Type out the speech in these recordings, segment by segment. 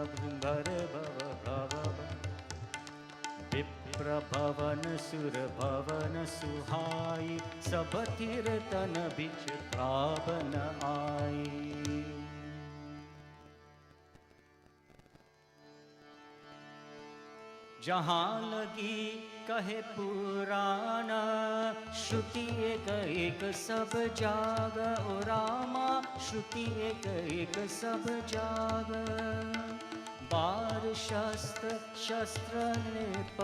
भृंगर भव भव विप्र भवन सुर भवन सुहाई सब तीर्थन बिच त्रावन आई। जहाँ लगी कहे पुराना श्रुति एक एक सब जाग ओ रामा श्रुति एक एक सब जाग। बार शस्त्र शस्त्र नृप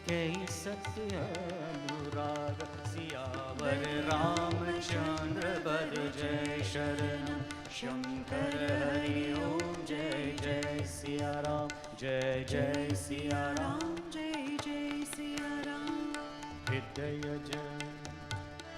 कई सत्य अनुराग। सियावर रामचंद्र वर जय शरण शंकर हरि ओम जय जय सिया राम जय जय सिया राम जय जय सिया राम। हृदय जय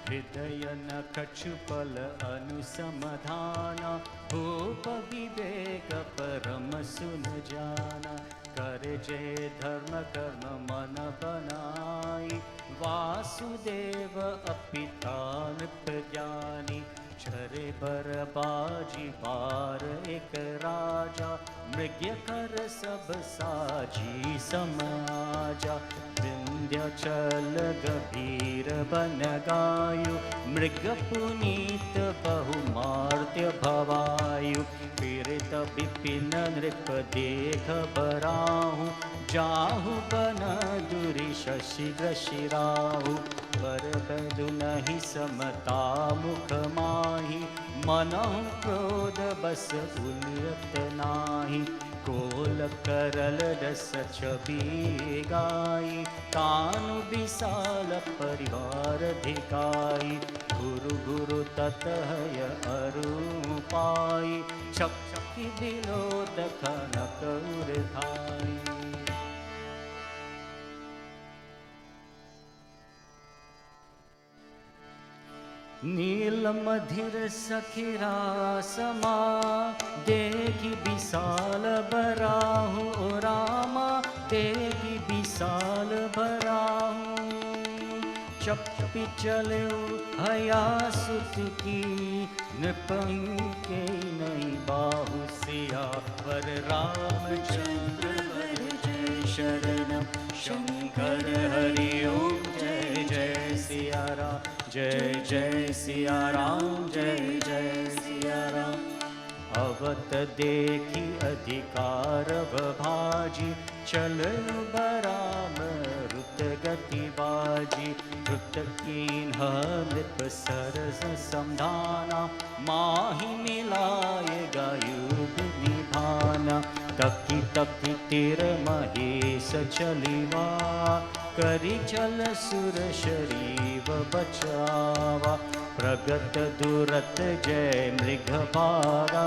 हृदय न कछुपल अनुसमधाना भूप विवेक परम सुन जाना। कर जय धर्म कर्म मन बनाई वासुदेव अपिता नृप ज्ञानी। छरे बर बाजी बार एक राजा मृग्य कर सब साजी समाजा। विंध्याचल गभीर बन गायु मृग पुनीत बहुमार्त्य भवायु। पीड़ित विपिन नृप देख बराहु जाहु बन दुरी शशि ग्रशिराहु। बर बधु नहीं समता मुख माही मनहु क्रोध बस उल्यत नाही। कोल करल रस छवि गाई कानु विशाल परिवार धिकाई। गुरु गुरु ततहय अरु पाई छक्की बिलोद कनक उर्धाई। नील मधिर सखिरा समा देखी विशाल बराहु रामा देखी विशाल बराहु। चपी चले हया सुत की नृपंग के नहीं बाहु। सियावर रामचंद्र वर जय शरणम शंकर हरि ओम जय जय सिया राम जय जय सिया राम जय जय सिया राम। अवत देखी अधिकार भाजी चलनु बराम रुत गति बाजी। रुत कीन्ह नृप सरस समधाना माही मिलाए गायुग निभाना। तकी तकी तिर महेश चलिवा करी चल सुर शरीर बचावा। प्रगत दुरत जय मृग भागा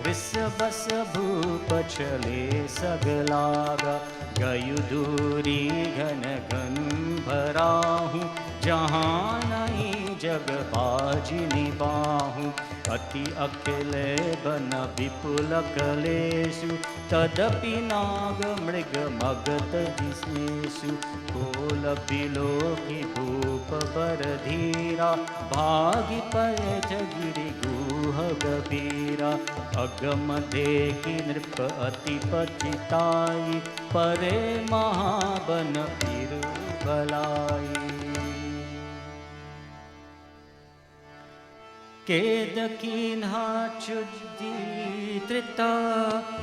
विष बस भूप चले सगलागा। गयु दूरी घन घन भराहू जहाँ नहीं जग बाजी निबाहू। अति अकेले बन विपुल कलेषु तदपि नाग मृग मगत दिशेषु। कोल बिलोकी भूप बर धीरा भागी पैठ गिरि गुह गभीरा। अगम देखी नृप अति पतिताई परे महाबन फिर भलाई। केद कीन्हा चुद्दी त्रिता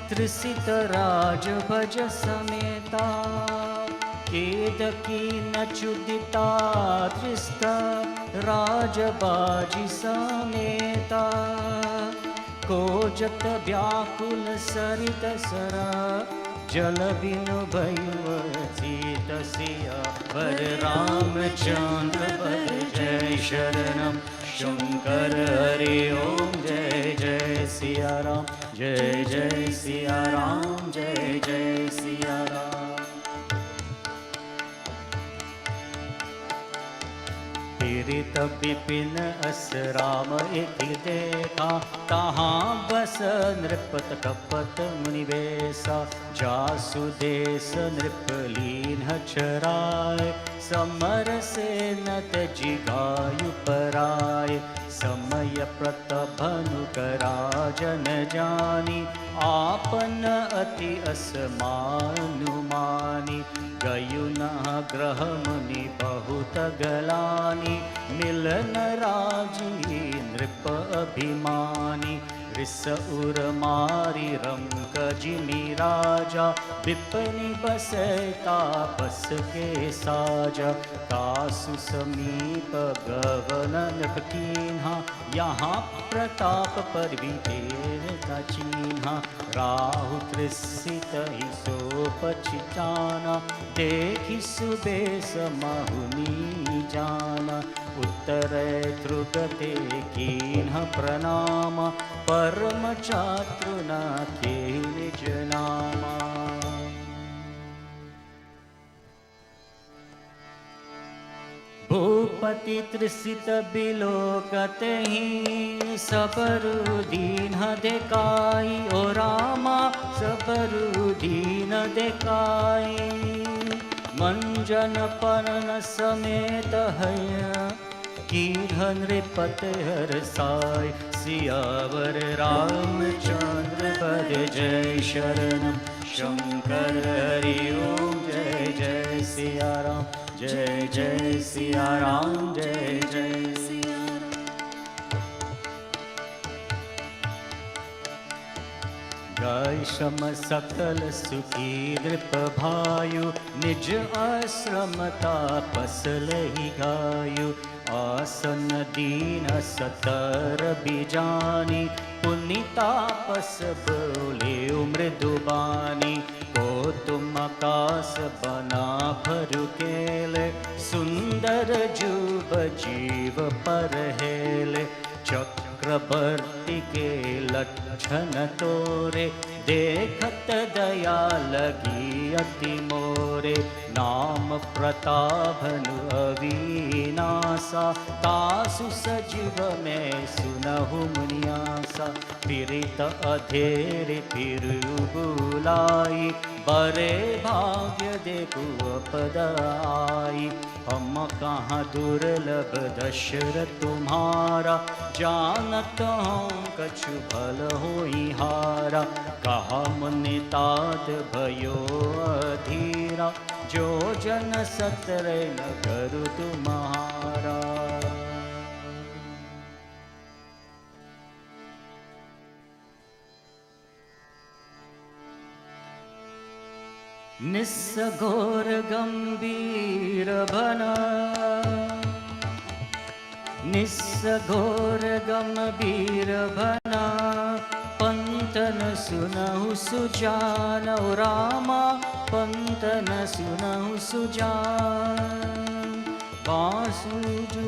त्रिसित राज भज समेता। केद कीन चुदिता त्रिस्ता राज बाजी समेता। कोजत व्याकुल सरित सरा जल बिनु भैव सीत सिया। वर रामचंद्र वर जय शरणम शंकर हरि ओम जय जय सिया राम जय जय सिया राम जय जय सिया राम। पीड़ित विपिन अस राम एक देखा तहाँ बस नृपत कपट मुनिवेशा। जासु देश नृपलीन चराय समर से नत जिगायु पराय। समय प्रतभनु कराज जन जानी, आपन अति असमानुमानी। गयु न ग्रह मुनि बहुत गलानी, मिलन राजी नृप अभिमानी। रिस उर मारी रंक जिमि राजा, विपनि बसै तापस के साजा। तासु समीप गवन नृप कीन्हा, यहाँ प्रताप पर वितेरता चीन्हा। राहु तृषित ही सो पछिताना, देखि सुबेश महुनी जाना। उत्तरे ध्रुगते कीन्ह प्रणाम, परम चातुर न के निज नामा। भूपति तृषित बिलोकतहि, सबरु दीन देखाई। ओ रामा सबरु दीन देखाई। मंजन परन समेत है, कीन्ह नृपत हरसाय। सियावर रामचंद्र पद जय शरणम, शंकर हरि ओम जय जय सिया राम। जय जय सिया राम, जय जय सिया राम। गाय श्रम सकल सुखी नृप भायु, निज आश्रम तापस लहि गायु। आसन दीन सतर बिजानी, पुनि तापस बोले मृदुबानी। को तुम आकाश बना भरु केले, सुंदर जुब जीव पर हेले। चक्रवर्ती के लक्षण तोरे, देखत दया लगी अति मोरे। नाम प्रतापभनु अविनासा, तासु सजीव में सुनहु मुनियासा। फिरित अधेर फिर बुलाई, बरे भाग्य देखु अपद आई। हम कहाँ दुर्लभ दशरथ तुम्हारा, जानत हूँ कछु भल होई हारा। कहा मुनि तात भयो अधीरा, जो जन सतरे न करु तुम्हारा। निस्सघोर गंभीर बना, निस्सघोर गंभीर बना। पंतन सुनहु सुजान, रामा पंतन सुनहु सुजान। बासुजु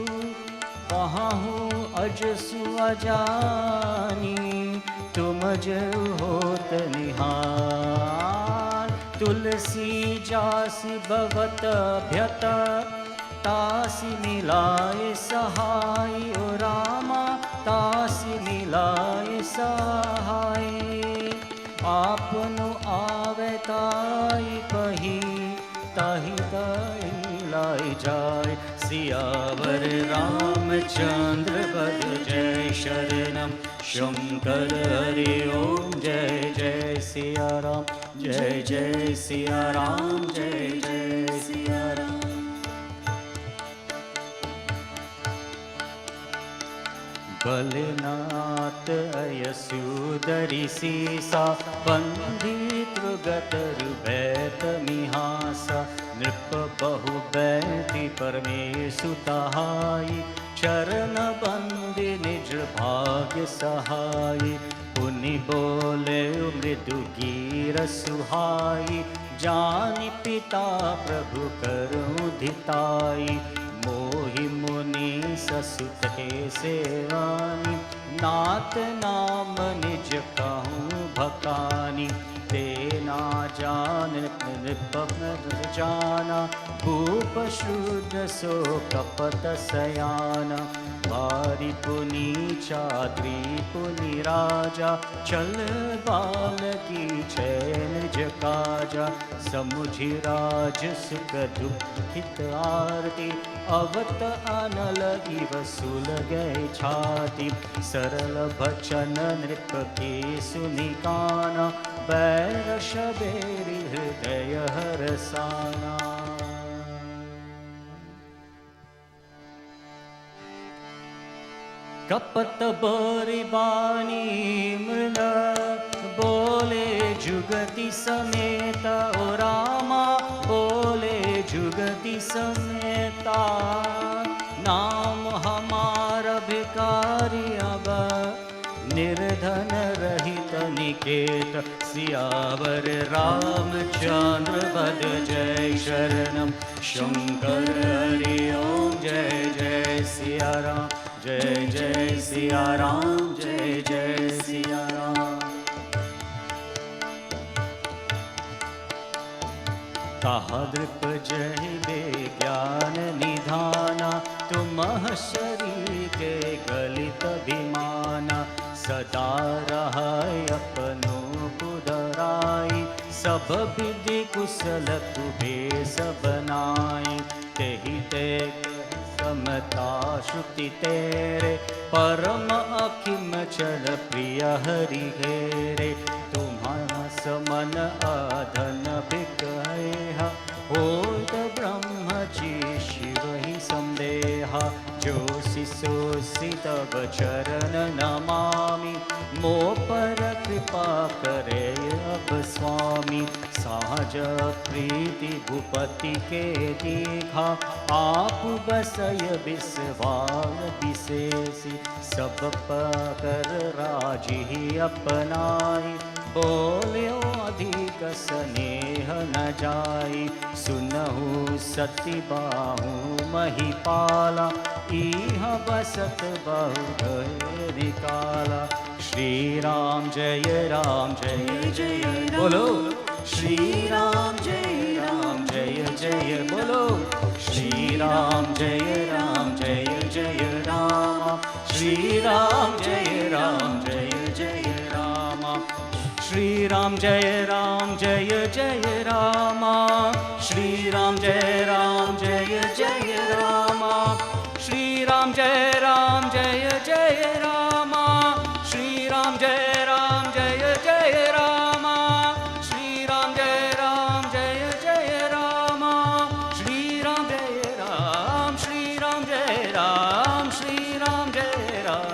बहाहु अजसु अजानी, तुम जो होत निहाल। तुलसी जासि भवत भ्यत, तासि मिलाए सहाय। ओ रामा तासि मिलाए सहाय। आपनु आवे ताई कही, ताहि ताहि लाई जाय। सियावर रामचंद्र पद जय शरणम, शंकर हरि ओम जय जय सिया राम। जय जय सिया राम, जय जय सिया राम। बलनाथ अयसूदरि सीसा, बंधी तृगत रुबैत मिहासा। नृप बहु बैति परमेशु तहाई, चरण बंदी निज भाग्य सहाई। पुनि बोले मृदु गीर सुहाई, जानि पिता प्रभु करूं धिताई। मोहि मुनि ससुत के सेवानी, नाथ नाम निज कहूँ भकानि तेना जान जाना भूप शुद्ध सो कपत सयाना भारी पुनि चात्री पुनि राजा चल बाल की छैन जकाजा समुझि राज सुख दुखित आरती अवत अनल इव सुलगै छाती सरल बचन नृप के सुनिकाना बैर शबेरि हृदय हरसाना। कपट बोरि बानी मृग बोले जुगति समेता ओ रामा बोले जुगति समेता नाम हमारा भिखारी अब निर्धन रहित निकेत सियावर रामचंद्र बद जय शरणम शंकर हरि ओम जय जय सिया राम जय जय सिया राम जय जय सिया राम। कहा दृप जय विज्ञान निधाना तुम शरीर के गलित अभिमाना सदा रहाय अपनो पुदराई सब विधि कुशल कुबेश बनाई तेहि ते समता श्रुति तेरे परम अखिम चल प्रिय हरि घेरे तुम्हारा समन अधन बिकहा होत ब्रह्म जी शिव ही संदेहा जो शिशोषि तब चरण नमामि मो पर कृपा करे अब स्वामी सहज प्रीति भूपति के दीघा आप बसय विश्वास विशेषी सब पकर राजी अपनाई बोल्यो अधिक स्नेह न जाई सुनहु सती बाहु महिपाला इह बसत बहु गए निकाला। श्री राम जय जय बोलो श्री राम जय जय बोलो श्री राम जय जय राम श्री राम जय जय राम श्री राम जय जय राम श्री राम जय जय राम श्री राम जय जय राम श्री राम जय जय राम श्री राम जय जय राम श्री राम जय राम श्री राम जय राम श्री राम जय राम।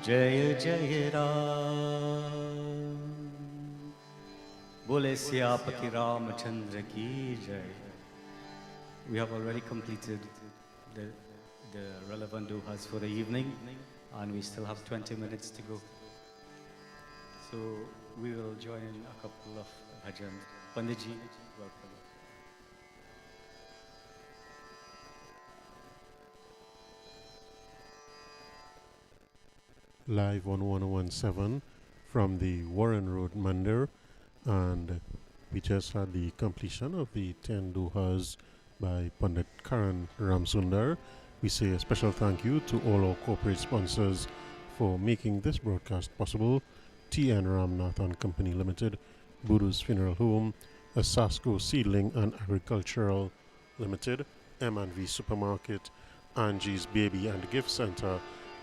जय जय राम बोले सियापति रामचंद्र की जय। We have already completed the relevant duhas for the evening and we still have 20 minutes to go. So we will join in a couple of bhajans. Panditji, welcome. Live on 1017 from the Warren Road Mandir, and we just had the completion of the 10 duhas by Pandit Karan Ramsundar. We say a special thank you to all our corporate sponsors for making this broadcast possible: T.N. Ramnath and Company Limited, Buddha's Funeral Home, Asasco Seedling and Agricultural Limited, M&V Supermarket, Angie's Baby and Gift Center,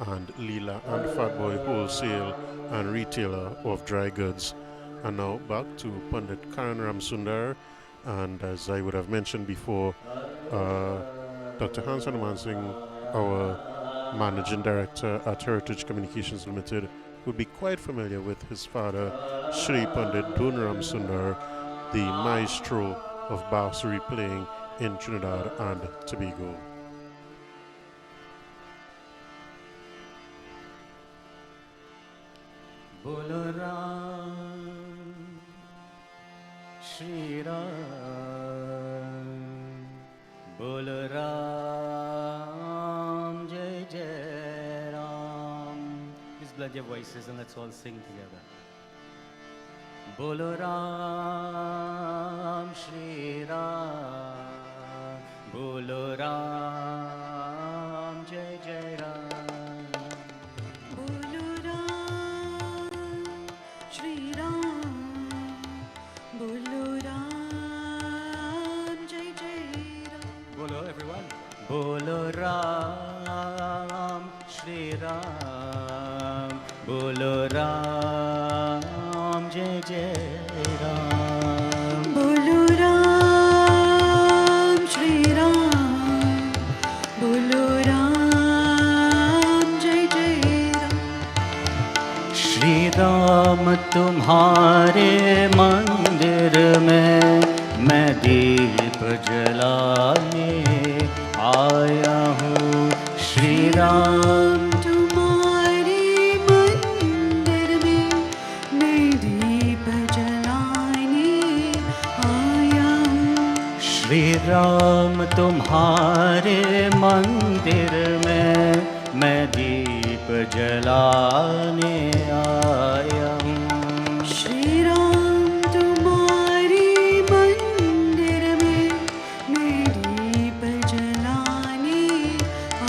and Leela and Fatboy Wholesale and Retailer of Dry Goods. And now back to Pandit Karan Ramsundar, and as I would have mentioned before, Dr. Hans Hanuman Singh, our Managing Director at Heritage Communications Limited, would be quite familiar with his father, Shri Pandit Dun Ramsundar, the maestro of Barsuri playing in Trinidad and Tobago. Bolo Ram, Shri Ram, Bolo Ram, Jai Jai blend your voices and let's all sing together. Bolo Ram, Shri Ram, Bolo Ram, Jai Jai Ram. Bolo Ram, Shri Ram, Bolo Ram, Jai Jai Ram. Bolo everyone. Bolo Ram, Shri Ram, Bolo Ram, Jai Jai Ram. Bolo Ram, Shri Ram, Bolo Ram, Jai Jai Ram. Shri Ram तुम्हारे मंदिर में मैं दीप जलाने आया हूँ. श्री राम तुम्हारे मंदिर में मैं दीप जलाने आया हूँ. श्री राम तुम्हारे मंदिर में मैं दीप जलाने आया हूँ. श्री राम तुम्हारे मंदिर में मैं दीप जलाने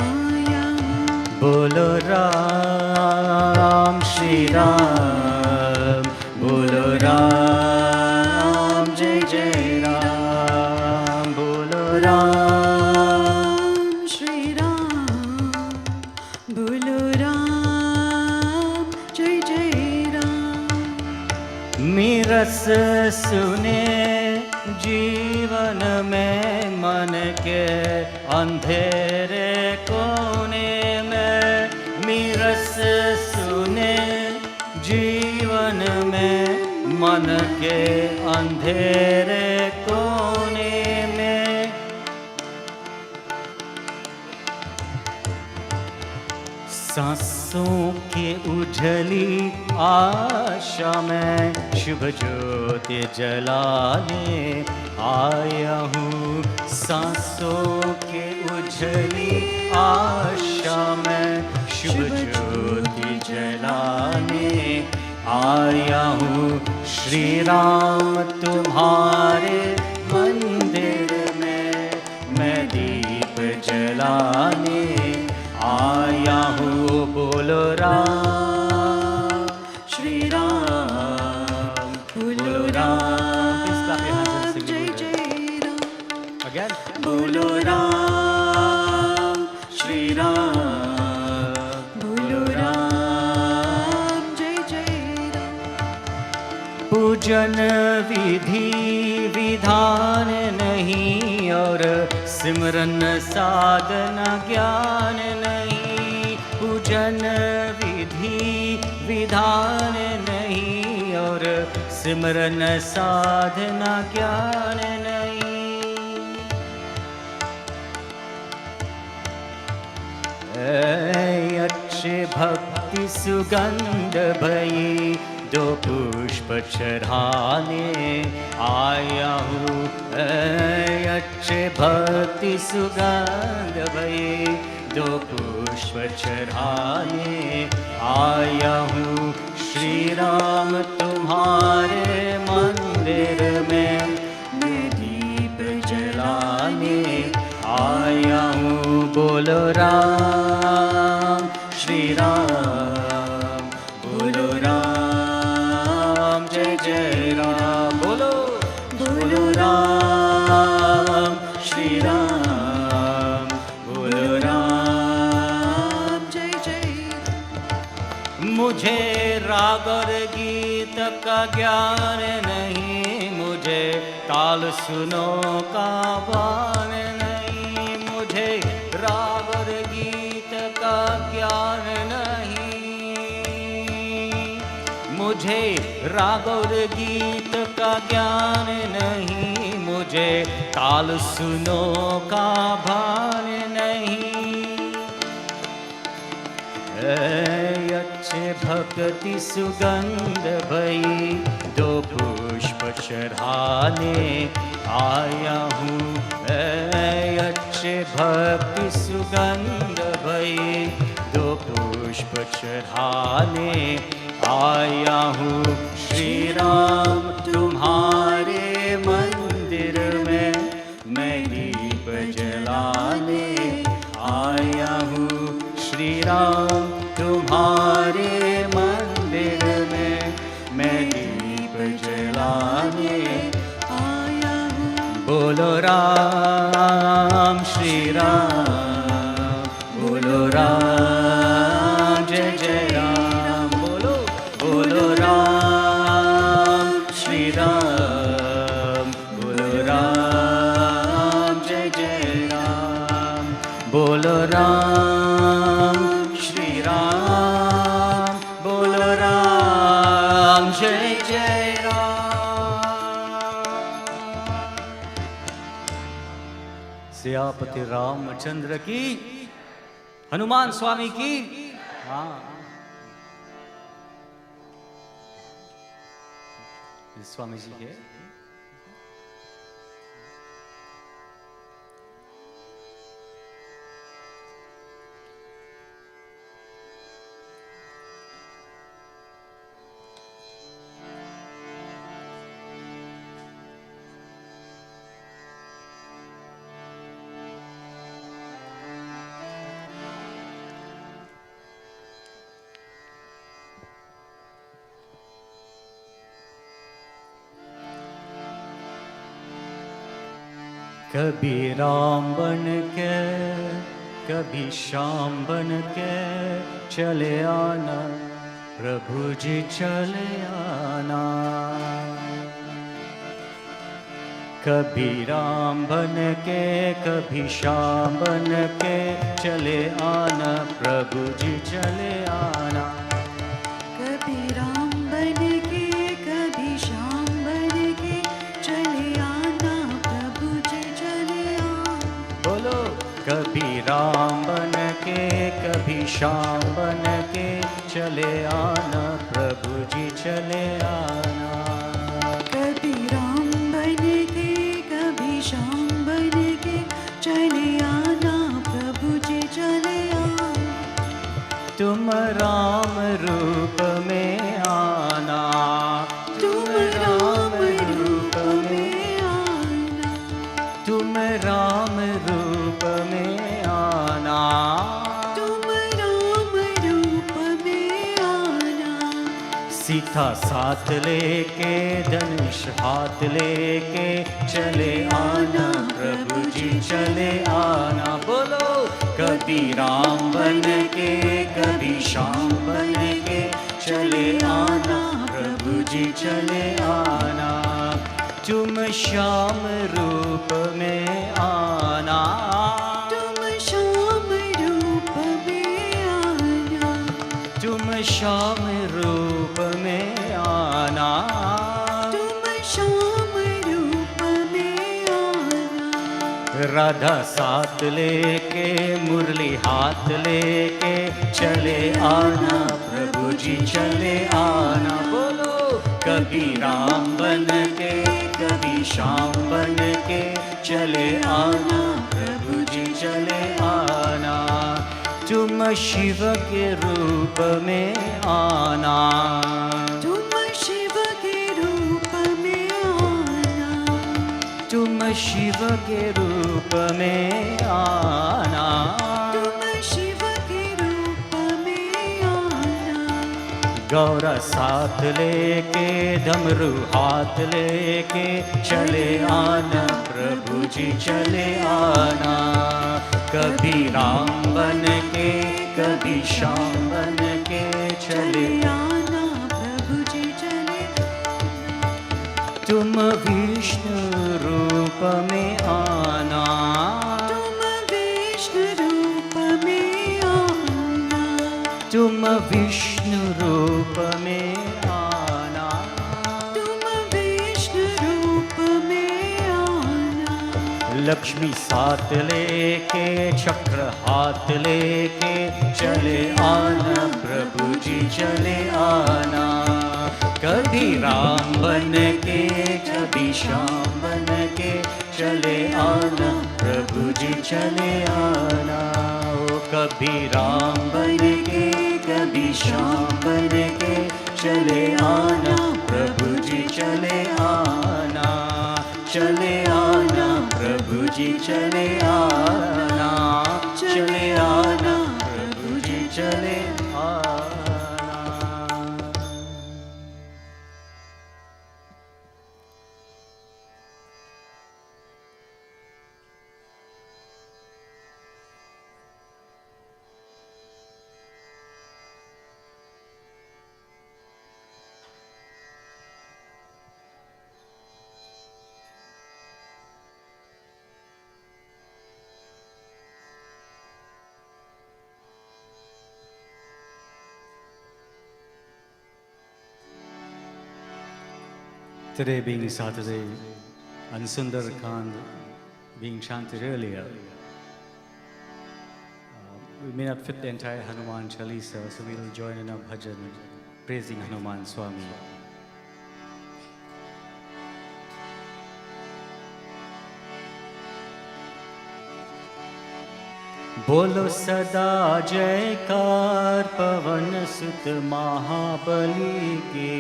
आया हूँ. बोलो राम श्री राम, बोलो राम जय जय राम. बोलो राम श्री राम, बोलो राम जय जय राम. मीरस सुने जीवन में मन के अंधेरे कोने में. मीरस सुने जीवन में मन के अंधेरे कोने में. सांसों के उजली आशा में शुभ ज्योति जलाने आया हूँ. सांसों के उजली आशा में शुभ ज्योति जलाने आया हूँ. श्री राम तुम्हारे मंदिर में मैं दीप जलाने आया हूँ. बोलो राम श्री राम, बोलो Ram. Please clap your hands and sing जय it जय राम. again. बोलो राम श्री राम, बोलो राम जय जय राम. पूजन विधि विधान नहीं और सिमरन साधना ज्ञान नहीं. पूजन विधि विधान नहीं और सिमरन साधना ज्ञान नहीं. अच्छे भक्ति सुगंध भई दो पुष्प चढ़ाने आया हूँ. अच्छे भक्ति सुगंध भई दो पुष्प चढ़ाने आया हूँ. श्री राम तुम्हारे मंदिर में मैं दीप जलाने आया हूँ. बोलो राम श्री राम, बोलो राम जय जय राम. बोलो बोलो राम श्री राम, बोलो राम जय जय. मुझे राग और गीत का ज्ञान नहीं. मुझे ताल सुनो का भान नहीं. मुझे राग और गीत का ज्ञान नहीं. मुझे राग और गीत का ज्ञान नहीं. मुझे ताल सुनो का भान नहीं. अच्छे भक्ति सुगंध भई दो पुष्प चढ़ाने आया हूँ. अच्छे भक्ति सुगंध भई दो पुष्प चढ़ाने आया हूँ श्री राम तुम्हारे मंदिर में, मैं दीप जलाने आया हूँ श्री राम तुम्हारे मंदिर में, मैं दीप जलाने आया हूँ। बोलो राम श्री राम, बोलो राम जय जय राम, बोलो बोलो राम श्री राम, बोलो राम जय जय राम, बोलो राम श्री राम, बोलो राम जय जय राम। सियापति रामचंद्र की, हनुमान स्वामी की। हाँ, स्वामी जी के कभी राम बन के कभी श्याम बन के चले आना प्रभु जी चले आना। कभी राम बन के कभी श्याम बन के चले आना प्रभु जी चले आना। कभी राम बन के कभी श्याम बन के चले आना प्रभु जी चले आना। बोलो कभी राम बन के कभी श्याम बन के चले आना प्रभु जी चले आना। कभी राम बन के कभी श्याम बन के चले आना प्रभु जी चले आना। तुम राम रूप में आना, तुम राम रूप में आना, तुम राम रूप में आना। तुम राम रूप में आना। सीता साथ लेके धनुष हाथ लेके चले आना प्रभु जी चले आना। बोलो कभी राम बन के कभी श्याम बन के चले आना प्रभु जी चले आना। तुम श्याम रूप में आना, तुम श्याम रूप में आना, तुम श्याम रूप में आना। तुम श्याम रूप में आना। राधा साथ लेके मुरली हाथ लेके चले आना प्रभु जी चले आना। बोलो कभी राम बन के कभी श्याम बन के चले आना प्रभु जी चले आना। तुम शिव के रूप में आना, तुम शिव के रूप में आना, तुम शिव के रूप में आना। तुम शिव के रूप में आना। गौरा साथ लेके डमरू हाथ लेके चले आना प्रभु जी चले आना। कभी राम बन के कभी श्याम बन के चले आना प्रभु जी चले आना। तुम विष्णु रूप में आना, तुम विष्णु रूप में आना, तुम विष्णु रूप में आना। तुम विष्णु रूप में आना। लक्ष्मी साथ लेके चक्र हाथ लेके चले आना प्रभु जी चले आना। कभी राम बन के कभी श्याम बन के चले आना प्रभु जी चले आना। ओ कभी राम बन के श्याम बन के चले आना प्रभु जी चले आना, चले आना प्रभु जी चले आना, चले आना प्रभु जी चले आना। Today being Saturday and Sundar Kand being chanted earlier, we may not fit the entire Hanuman Chalisa, so we will join in our bhajan praising Hanuman Swami. बोलो सदा जयकार पवन सुत महाबली के,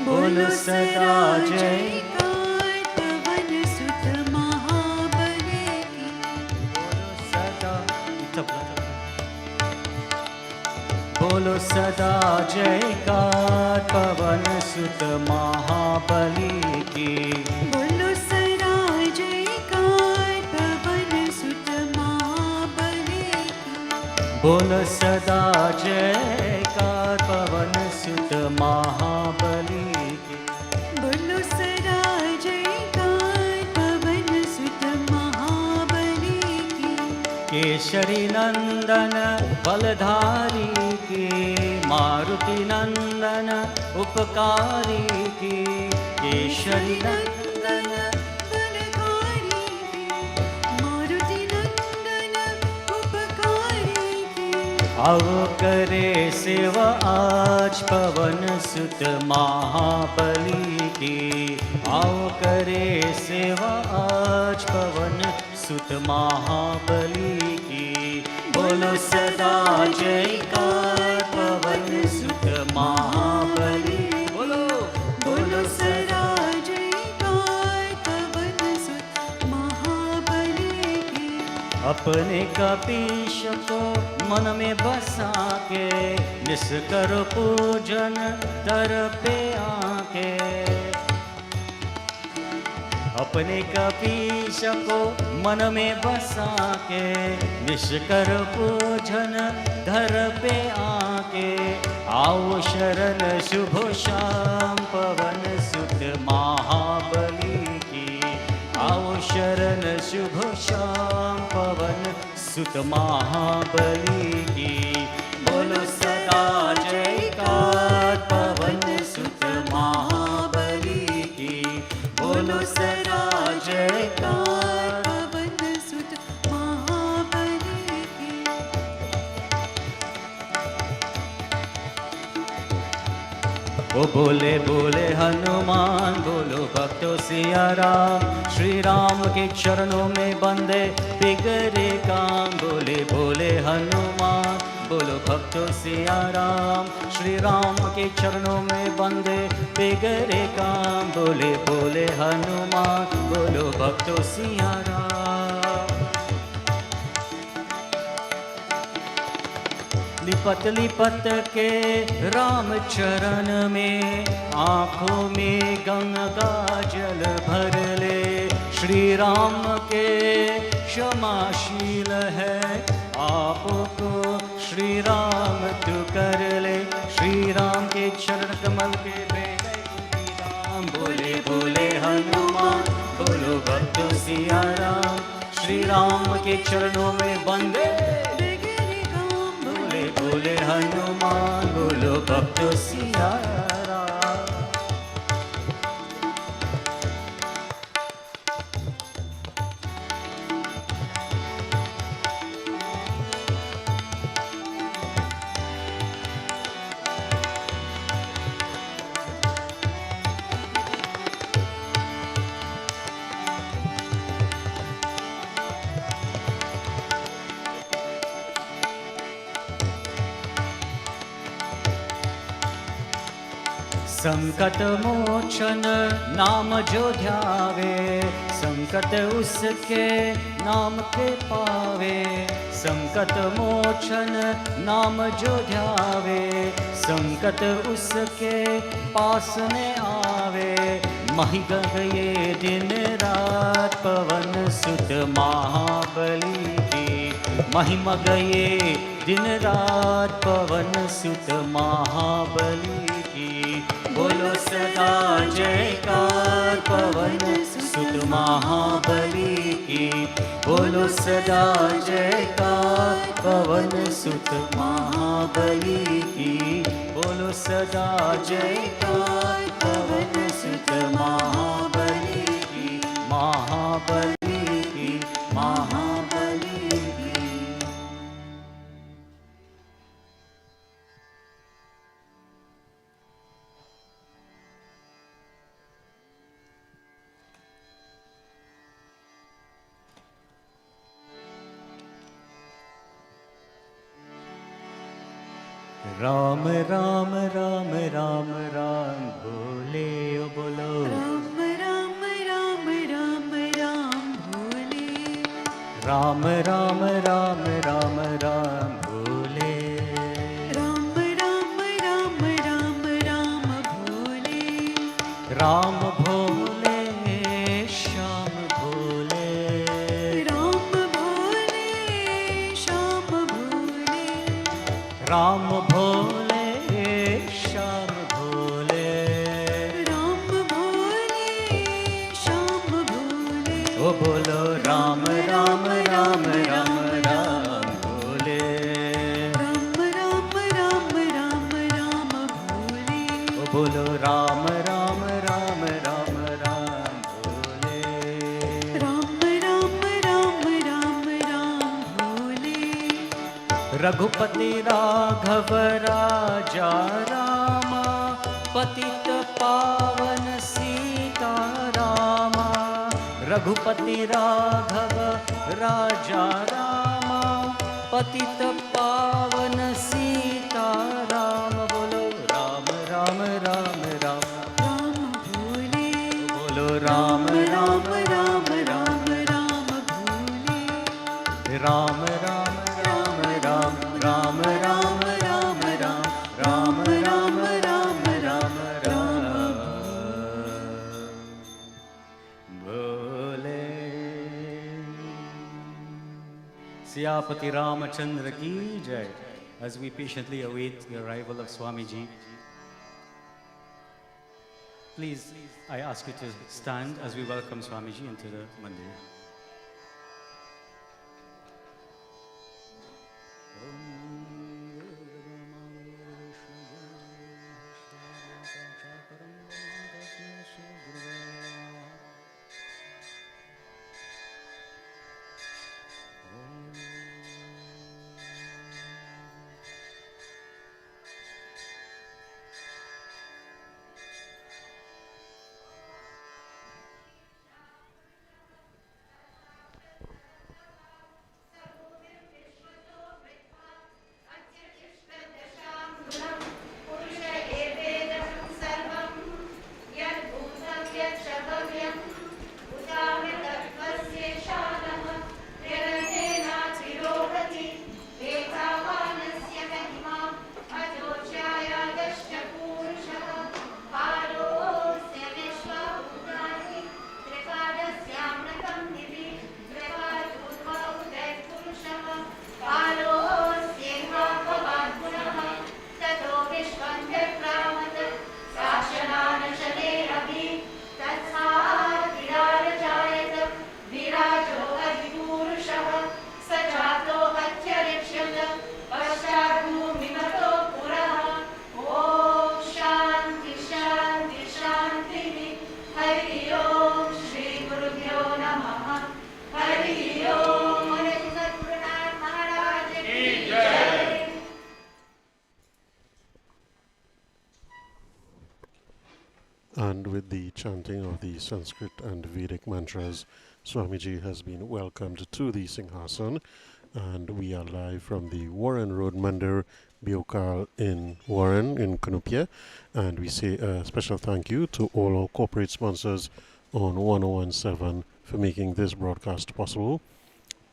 बोलो सदा जयकार पवन सुत महाबली की, बोलो सदा जयकार पवन सुत महाबली की, बोलो सदा जयकार पवन सुत महाबली की, बोलो सदा जयकार पवन सुत महाबली की, बोलो सदा जयकार पवन सुत महाबली की, केशरी नंदन बलधारी की, मारुति नंदन उपकारी की, केशरी नंदन बलधारी की, मारुति नंदन उपकारी की, अवकरे सेवा आज पवन सुत महाबली की, अवकरे सेवा आज पवन सुत महाबली की, बोलो सदा जयकार पवन सुत महाबली, बोलो बोलो सदा जयकार पवन सुत महाबली की, अपने कपीश को मन में बसा के, निष्कर पूजन दर पे आके, अपने कपीश को मन में बसा के, निष्कर पूजन धर पे आके, आओ शरण शुभ श्याम पवन सुत महाबली की, आओ शरण शुभ श्याम पवन सुत महाबली की, बोलो सदा जयकार पवन सुत महाबली की, बोलो सदा जयकार पवन सुत महाबली की, ओ बोले बोले हनुमान, बोलो भक्तों सिया राम, श्री राम के चरणों में बंदे बिगड़े काम, बोले बोले हनुमान, बोलो भक्तों सिया राम, श्री राम के चरणों में बंदे बिगड़े काम, बोले बोले हनुमान, बोलो भक्तों सिया राम। लिपट लिपट के राम चरण में, आँखों में गंगा जल भर ले, श्री राम के क्षमाशील है, आपको श्री राम तू कर ले, श्री राम के चरण कमल के बेटे राम, बोले बोले हनुमान, बोलो भक्तों सिया राम, श्री राम के चरणों में बंदे बोले हनुमान, बोलो भक्तों सिया राम। संकट मोचन नाम जो ध्यावे, संकट उसके नाम के पावे। संकट मोचन नाम जो ध्यावे, संकट उसके पास में आवे। महि गए दिन रात पवन सुत महाबली की, महिमा गए दिन रात पवन सुत महाबली की। बोलो सदा जयकार पवन सुत महाबली की, बोलो सदा जयकार पवन सुत महाबली की, बोलो सदा जयकार पवन सुत महाबली की, महाबली की, महाबली की। राम राम राम राम राम भोले ओ बोलो। राम राम राम राम राम भोले। राम राम राम राम राम भोले। राम राम राम राम राम भोले। राम भोले श्याम भोले। राम भोले श्याम भोले। राम भोले श्याम भोले। राम भोले श्याम भोले। ओ बोलो राम राम राम राम राम भोले। राम राम राम राम राम भोले। ओ बोलो राम राम राम राम राम भोले। राम राम राम राम राम भोले। रघुपति राघव राजा रामा, पतित पावन सीता रामा। रघुपति राघव राजा रामा, पतित पावन सीता राम। बोलो राम राम राम राम राम भोले। बोलो राम राम राम राम राम भोले। राम राम राम राम राम राम राम राम राम राम राम राम भोले। सियापति रामचंद्र की जय। As we patiently await the arrival of Swamiji, please, I ask you to stand as we welcome Swamiji into the mandir. And with the chanting of the Sanskrit and Vedic mantras, Swamiji has been welcomed to the Singhasan, and we are live from the Warren Road Mandir Biokal in Warren in Cunupia, and we say a special thank you to all our corporate sponsors on 1017 for making this broadcast possible.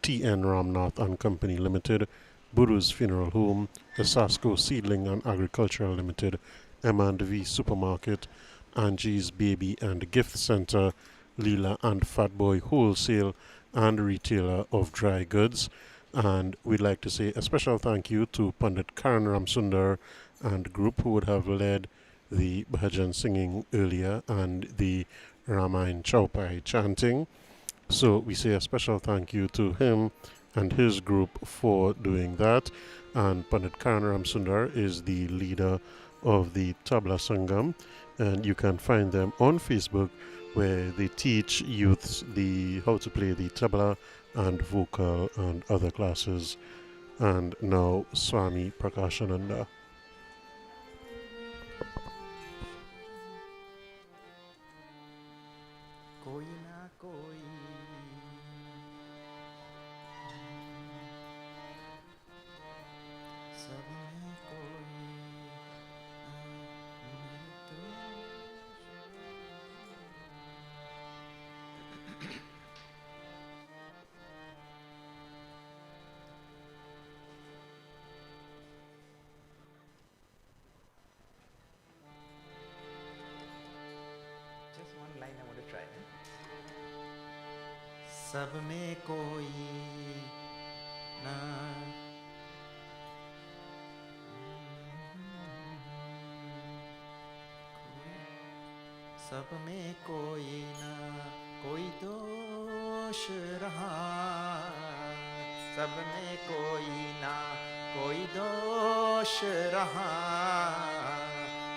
T.N. Ramnath and Company Limited, Buru's Funeral Home, Asasco Seedling and Agricultural Limited, M&V Supermarket, Angie's Baby and Gift Center, Leela and Fatboy Wholesale and Retailer of Dry Goods. And we'd like to say a special thank you to Pandit Karan Ramsundar and group who would have led the bhajan singing earlier and the Ramayana Chaupai chanting. So we say a special thank you to him and his group for doing that. And Pandit Karan Ramsundar is the leader of the Tabla Sangam, and you can find them on Facebook, where they teach youths how to play the tabla and vocal and other classes. And now Swami Prakashananda. सब में कोई ना सब में कोई ना कोई दोष रहा सब में कोई ना कोई दोष रहा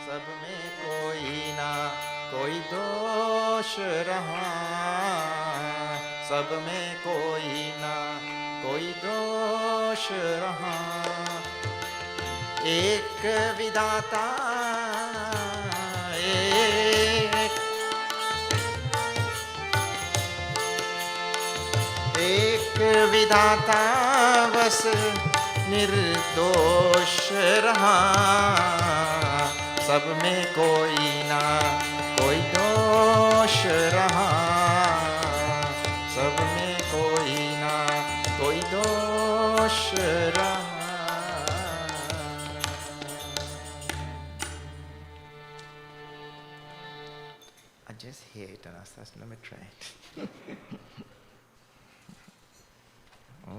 सब में कोई ना कोई दोष रहा सब में कोई ना कोई दोष रहा एक विधाता एक विधाता बस निर्दोष रहा सब में कोई ना कोई दोष रहा सब में कोई ना कोई दोष रहा I just hear it and I said, let me try it.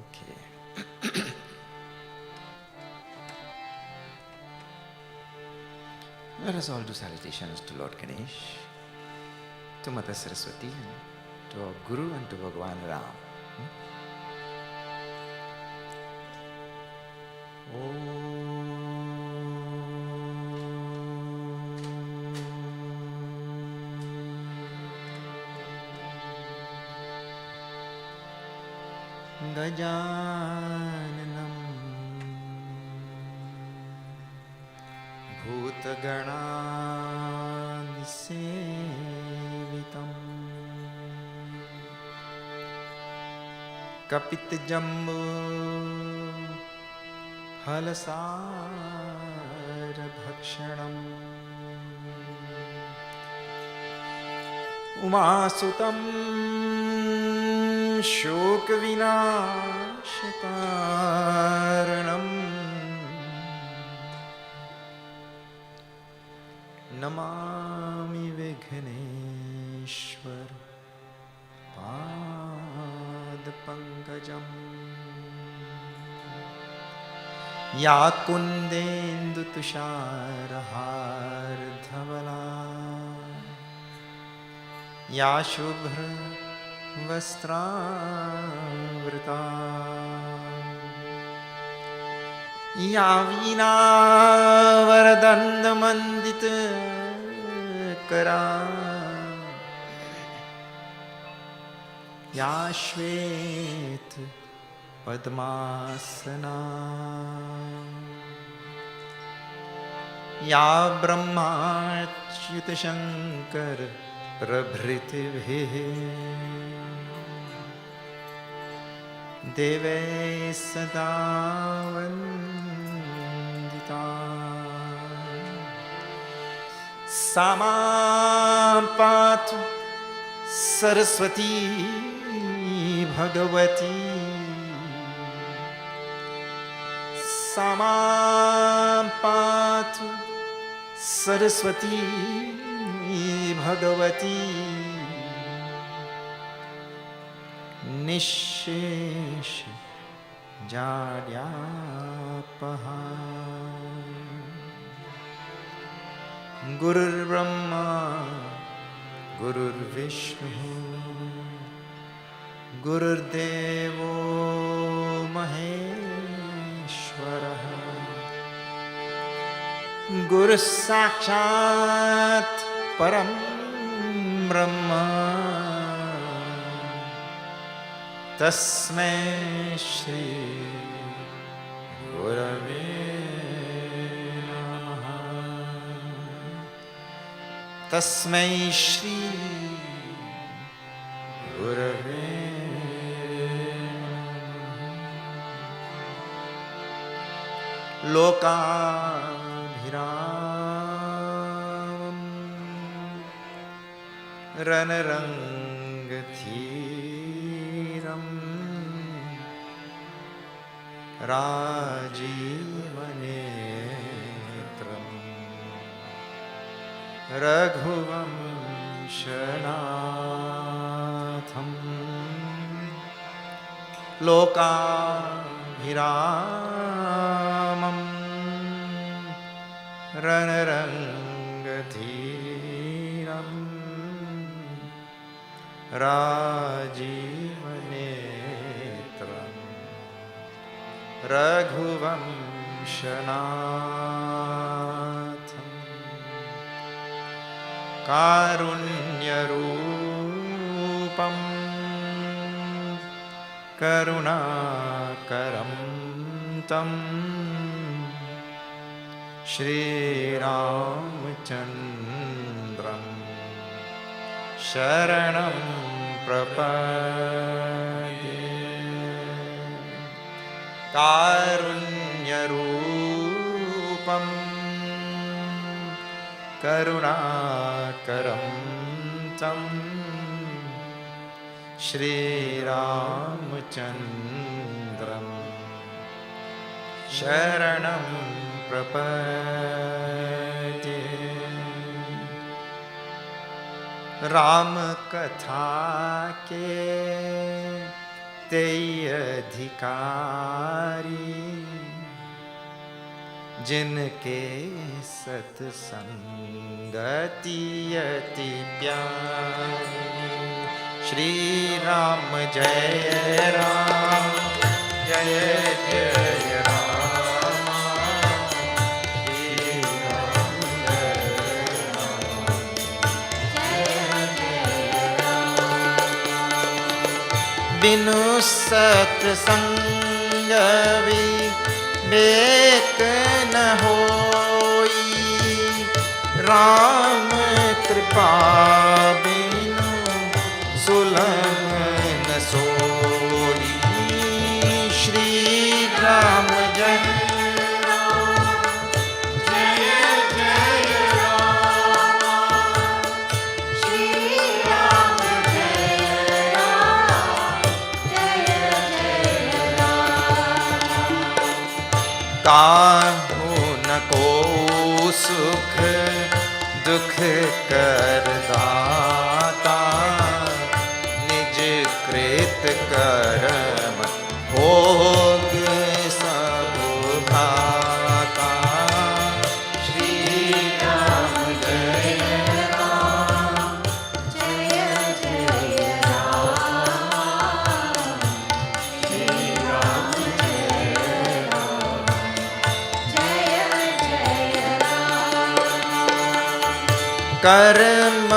Okay. Let us all do salutations to Lord Ganesh, to Mata Saraswati, to our Guru and to Bhagwan Ram. Gajananam Bhutaganasevitam Kapitjambu Halasarabhakshanam Umasutam Shokvinashakaranam Namami Vighaneshwar Padpankajam Ya Kundendu Tusharahar Dhavala Ya Shubhra Vastravrita Ya Veena Varadandamandita Kara Ya Shvet Padmasana Ya Brahmachyuta Shankar Prabhriti देवे सदा वन्दिता सा मां पातु सरस्वती भगवती सा मां पातु सरस्वती भगवती निःशेष जाड्यापहा गुरुर्ब्रह्मा गुरुर्विष्णु गुरुर्देवो महेश्वरः गुरुः साक्षात् परं ब्रह्म तस्मै श्री गुरवे नमः तस्मै श्री गुरवे नमः लोकाभिरामं रणरङ्गधीरं राजीवनेत्रं रघुवंशनाथं लोकाभिरामं रणरङ्गधीरं राजीवनेत्रं रघुवंशनाथं कारुण्यरूपं करुणाकरं तं श्रीरामचन्द्रं शरणं प्रपद्ये कारुण्यरूपं करुणाकरं तं श्रीरामचन्द्रं शरणं प्रपद्ये रामकथा के तेई अधिकारी जिनके सत्संगति अति प्यारी श्री राम जय राम जय जय राम श्री राम जय राम बिनु सत्संग विवेक न होई राम कृपा बिनु सुलभ न सोई श्री राम जय काहू न को सुख दुख कर दाता निज कृत कर्म भोग सब भाता श्री राम जय राम जय जय राम श्री राम कर्म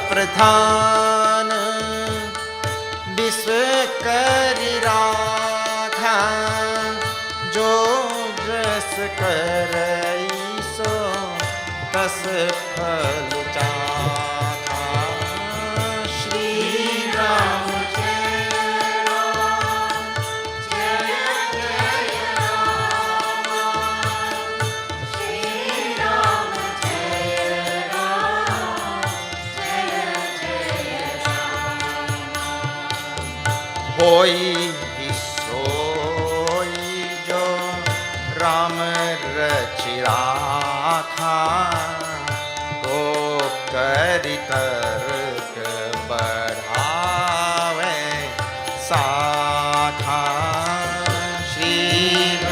प्रधान विश्व करि राखा जो जस करई सो तस फल चाखा श्री राम जय राम होई सोई जो राम रचि राखा को करि तर्क बढ़ावे साखा। श्री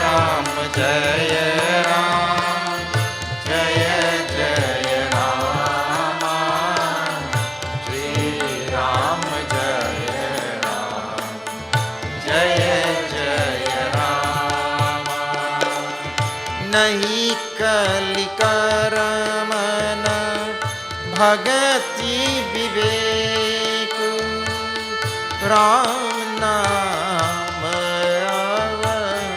राम जय राम जय जय राम। श्री राम जय राम जय जय राम। नहीं कलिकर मन भगति विवेक राम नाम अवलंबन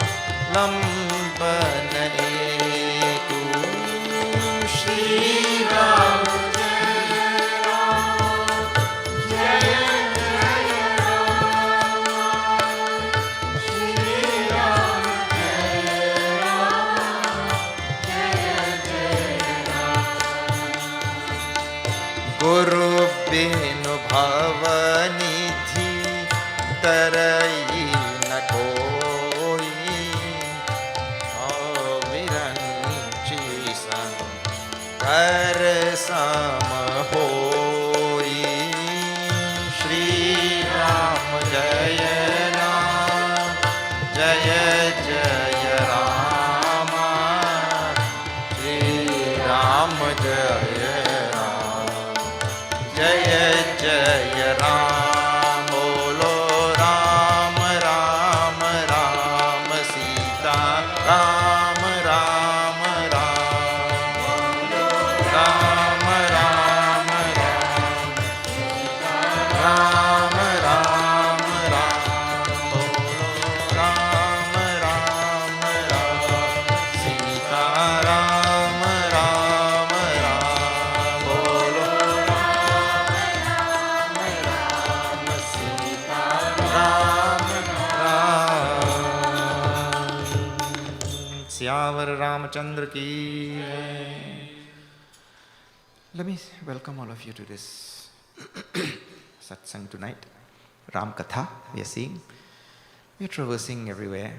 एक। श्री राम जय राम जय जय राम। श्री राम जय राम जय जय राम। गुरु बिनु भवनिधि तरई न कोई विरंची सम कर सम होई। श्री राम जय राम जय जय राम। श्री राम जय राम जय जय राम। बोलो राम राम राम सीता राम राम राम। बोलो राम राम राम सीता राम राम राम। बोलो राम राम राम सीता राम राम राम। बोलो Syavar Ramachandra ki. Let me welcome all of you to this satsang tonight. Ramkatha, we are seeing. We are traversing everywhere.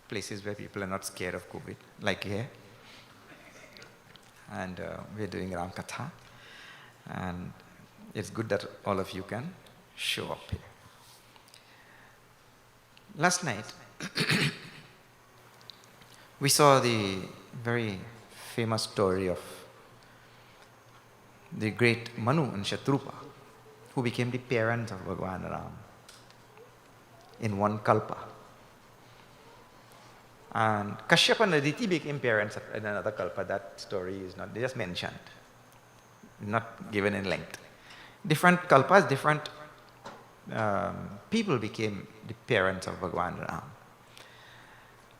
Places where people are not scared of COVID, like here. And we are doing Ramkatha. And it's good that all of you can show up here. Last night, we saw the very famous story of the great Manu and Shatrupa, who became the parents of Bhagavan Ram in one kalpa. And Kashyapa and Aditi became parents in another kalpa. That story is not, they just mentioned, not given in length. Different kalpas, different people became the parents of Bhagavan Ram.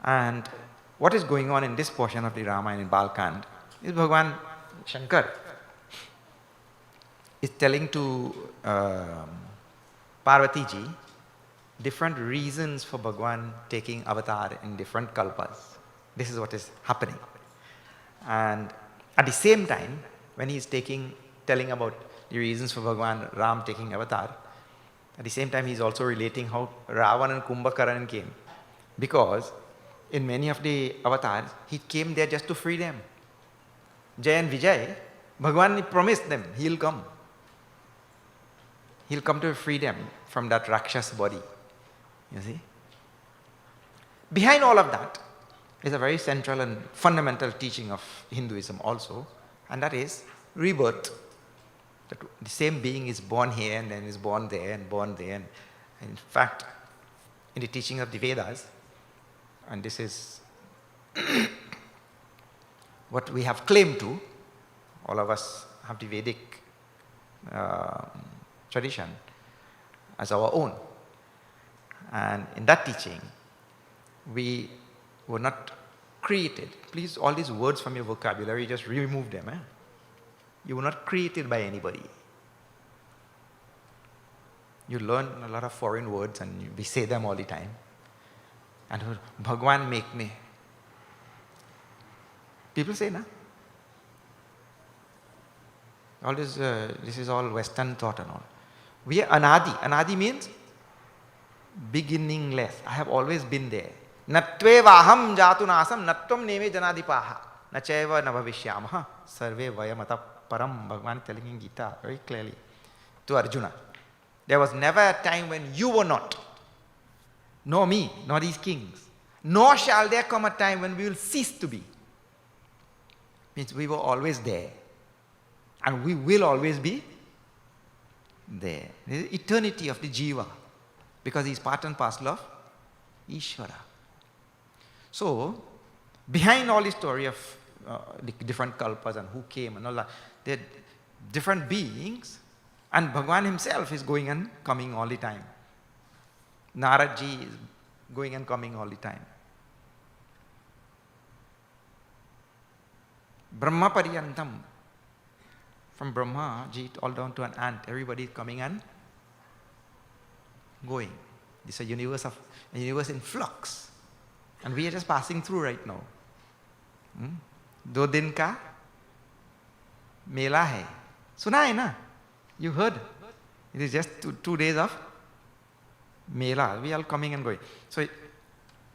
And what is going on in this portion of the Ramayana in Balkand is Bhagavan Shankar is telling to Parvati ji different reasons for Bhagavan taking avatar in different kalpas. This is what is happening. And at the same time, when he is telling about the reasons for Bhagavan Ram taking avatar, at the same time he is also relating how Ravan and Kumbhakaran came. Because in many of the avatars, he came there just to free them. Jay and Vijay, Bhagavan promised them, he'll come. He'll come to free them from that Rakshas body. You see? Behind all of that is a very central and fundamental teaching of Hinduism also, and that is rebirth. That the same being is born here and then is born there and born there. And in fact, in the teaching of the Vedas, and this is what we have claimed to, all of us have the Vedic tradition as our own. And in that teaching, we were not created. Please, all these words from your vocabulary, just remove them. You were not created by anybody. You learn a lot of foreign words and we say them all the time. And Bhagwan make me. People say, na? All this is all Western thought and all. We are anadi. Anadi means beginningless. I have always been there. Natveva aham jatu nasam natvam neme janadipaha nacheva nabhavishyamaha sarve vayamata param. Bhagavan telling in Gita very clearly to Arjuna. There was never a time when you were not. Nor me, nor these kings. Nor shall there come a time when we will cease to be. Means we were always there. And we will always be there. There is eternity of the jiva. Because he is part and parcel of Ishvara. So, behind all the story of the different kalpas and who came and all that, there are different beings, and Bhagavan himself is going and coming all the time. Naradji is going and coming all the time. Brahma Pariyantam, from Brahma ji all down to an ant, everybody is coming and going. This is a universe in flux. And we are just passing through right now. Do din ka mela hai. Suna hai na? You heard. It is just 2 days of mela. We are coming and going. So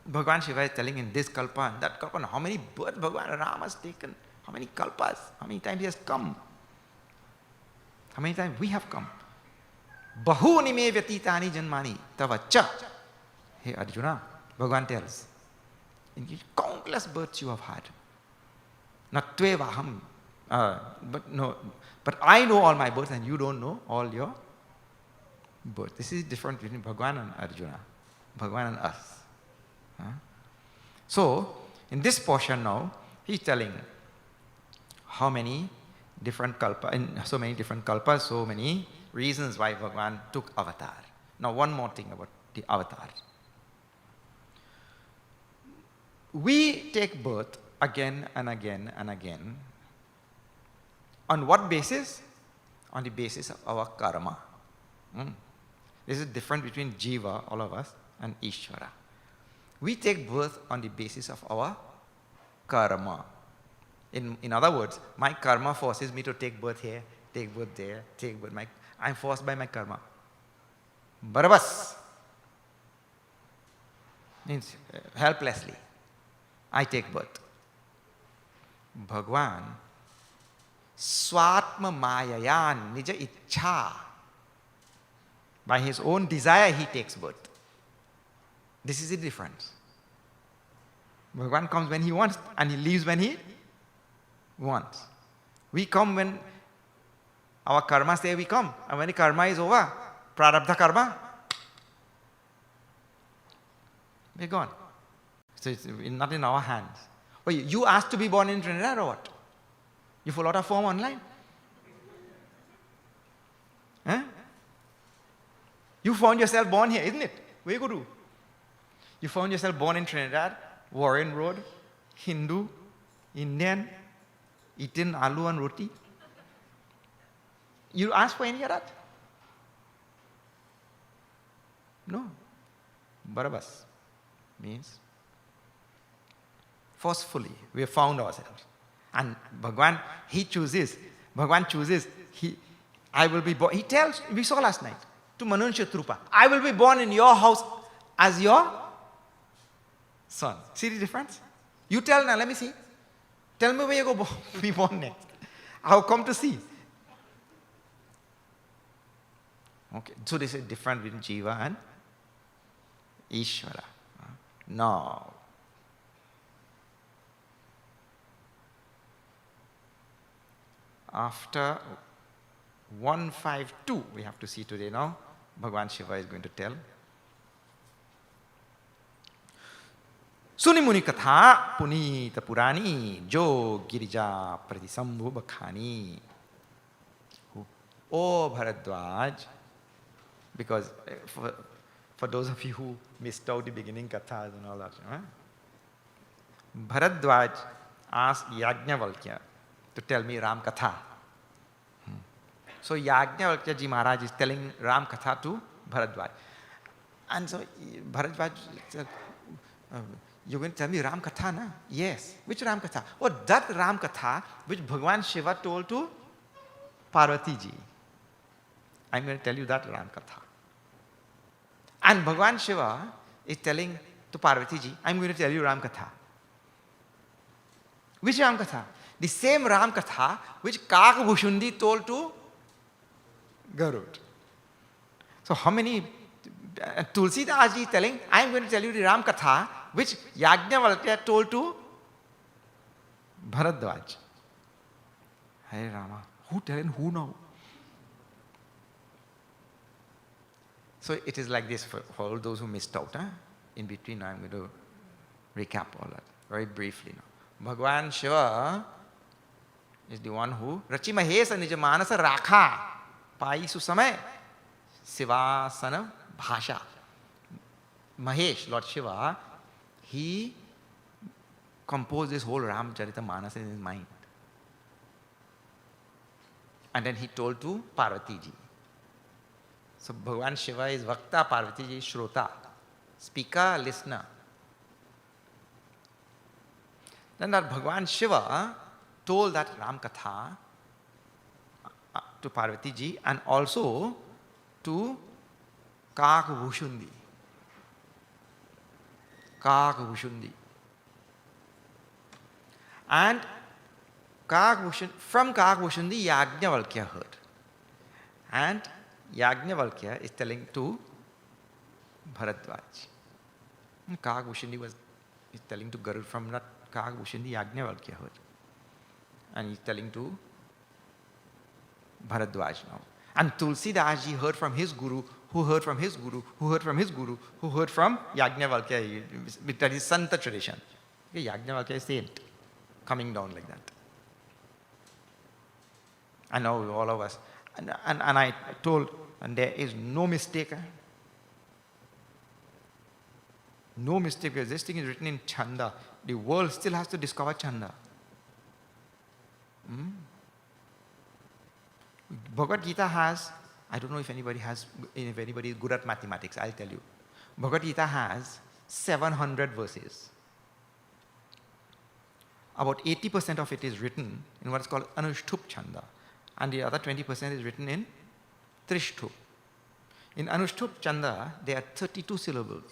Bhagavan Shiva is telling in this kalpa and that kalpa, how many births Bhagavan Ram has taken, how many kalpas, how many times he has come, how many times we have come. Bahuni me vyatitani janmani tavacha. Hey Arjuna, Bhagavan tells, in countless births you have had. Natvevaham. But I know all my births and you don't know all your births. This is different between Bhagavan and Arjuna, Bhagavan and us. So, in this portion now, he's telling how many different kalpas, in so many different kalpas, so many reasons why Bhagavan took avatar. Now, one more thing about the avatar. We take birth again and again and again. On what basis? On the basis of our karma. This is different between Jiva, all of us, and Ishvara. We take birth on the basis of our karma. In other words, my karma forces me to take birth here, take birth there, take birth. I'm forced by my karma. Barabbas means helplessly. I take birth. Bhagwan, Swatma Mayayan Nija Ichha. By his own desire, he takes birth. This is the difference. Bhagwan comes when he wants and he leaves when he wants. We come when our karma say we come. And when the karma is over, prarabdha karma, we're gone. So it's not in our hands. Oh, you asked to be born in Trinidad or what? You fill out a form online? Huh? You found yourself born here, isn't it? Where you go to? You found yourself born in Trinidad, Warren Road, Hindu, Indian, eating aloo and roti. You asked for any of that? No. Barabbas means forcefully we have found ourselves. And Bhagwan, Bhagwan chooses, I will be born. He tells, we saw last night, to Manusya Trupa, I will be born in your house as your son. See the difference? You tell now, let me see. Tell me where you go be born next. I'll come to see. Okay, so this is different between Jiva and Ishvara. Now, after 152, we have to see today now, Bhagavan Shiva is going to tell. Suni Muni Katha Punita Purani Jo Girija Pradisambhu Bakhani. Oh Bharadwaj, because for those of you who missed out the beginning kathas and all that, Bharadwaj asked Yajna to tell me Ramkatha. So Yajna ji Maharaj is telling Ramkatha to Bharadwaj. And so Bharadwaj said, you're going to tell me Ramkatha, na? Yes. Which Ramkatha? Oh, that Ramkatha which Bhagavan Shiva told to Parvati ji. I'm going to tell you that Ramkatha. And Bhagavan Shiva is telling to Parvati ji, I'm going to tell you Ramkatha. Which Ramkatha? The same Ramkatha which Kakabhushundi told to Garud. So how many? Tulsidas ji is telling, I'm going to tell you the Ramkatha which Yajna told to Bharadwaj. Hey Rama, who telling who now? So it is like this for all those who missed out. In between, I'm going to recap all that very briefly now. Bhagwan Shiva is the one who Rachi Mahesa Nija Manasa Rakha Pai Susamay Sivasana Bhasha. Mahesh, Lord Shiva, he composed this whole Ramcharita Manas in his mind. And then he told to Parvati ji. So Bhagavan Shiva is Vakta, Parvati ji is Shrota, speaker, listener. Then that Bhagavan Shiva told that Ramkatha to Parvati ji and also to Kakabhushundi. Kakabhushundi. And from Kakabhushundi, Yajnavalkya heard. And Yajnavalkya is telling to Bharadwaj. Kakabhushundi is telling to Garud from that Kakabhushundi, Yajnavalkya heard. And he's telling to Bharadwaj now. And Tulsidas ji heard from his guru, who heard from his guru, who heard from his guru, who heard from Yajnavalkya. That is Santa tradition. Okay, Yajnavalkya is saint, coming down like that. And now all of us, and I told, and there is no mistake. No mistake, because this thing is written in Chanda. The world still has to discover Chanda. Bhagavad Gita has, I don't know if anybody is good at mathematics, I'll tell you. Bhagavad Gita has 700 verses. About 80% of it is written in what is called Anushtup Chanda. And the other 20% is written in Trishtup. In Anushtup Chanda, there are 32 syllables.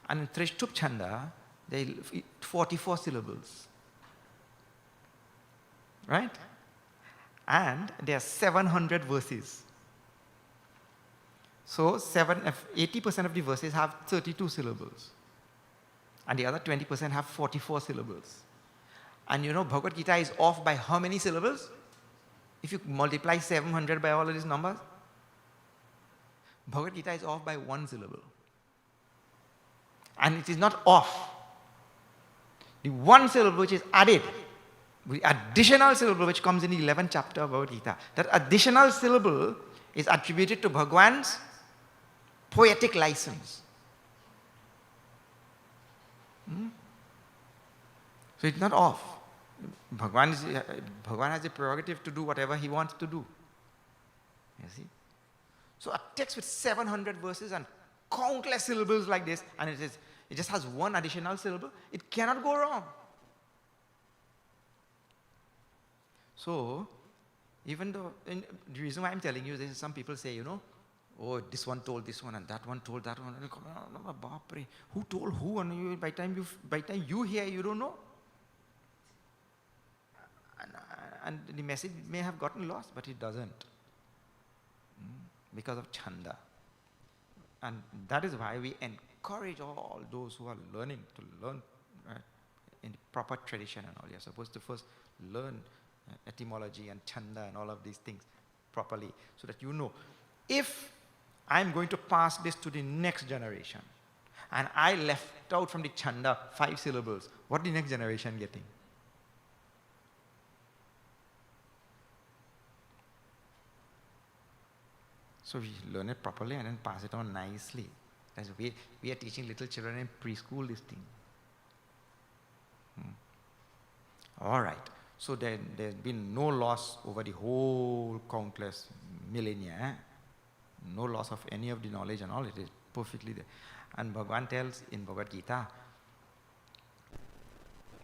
And in Trishtup Chanda, there are 44 syllables. Right? And there are 700 verses. So 80% of the verses have 32 syllables. And the other 20% have 44 syllables. And you know, Bhagavad Gita is off by how many syllables? If you multiply 700 by all of these numbers, Bhagavad Gita is off by 1 syllable. And it is not off. The 1 syllable which is added, the additional syllable which comes in the 11th chapter of Bhagavad Gita, that additional syllable is attributed to Bhagwan's poetic license. So it's not off. Bhagwan has the prerogative to do whatever he wants to do. You see? So a text with 700 verses and countless syllables like this, and it just has 1 additional syllable, it cannot go wrong. So, even though, and the reason why I'm telling you this is some people say, you know, oh, this one told this one and that one told that one. Who told who? And by the time you hear, you don't know. And the message may have gotten lost, but it doesn't. Because of Chanda. And that is why we encourage all those who are learning to learn in the proper tradition and all. You're supposed to first learn etymology and Chanda and all of these things properly, so that you know, if I'm going to pass this to the next generation, and I left out from the Chanda 5 syllables, what the next generation getting? So we learn it properly and then pass it on nicely. That's we are teaching little children in preschool this thing. All right. So there's been no loss over the whole countless millennia. No loss of any of the knowledge and all. It is perfectly there. And Bhagavan tells in Bhagavad Gita,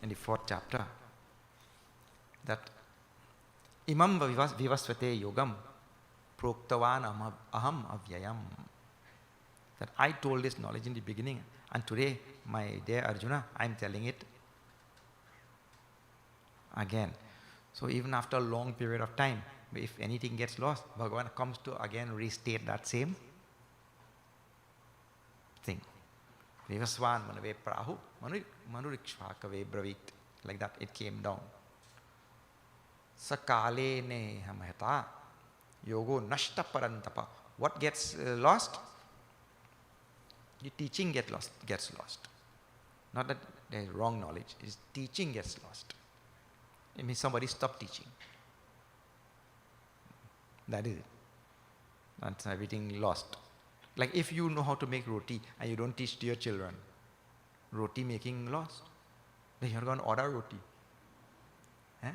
in the 4th chapter, that imam vivasvate yogam Proktavan aham avyayam. That I told this knowledge in the beginning, and today, my dear Arjuna, I am telling it again. So even after a long period of time, if anything gets lost, Bhagavan comes to again restate that same thing. Vivaswan manave prahu manurikshvakave bravit. Like that it came down. Sakale ne hamahata yogo nashta parantapa. What gets lost? The teaching gets lost. Not that there is wrong knowledge, it's teaching gets lost. It means somebody stopped teaching. That is it. That's everything lost. Like if you know how to make roti and you don't teach to your children, roti making lost. Then you're going to order roti. Eh?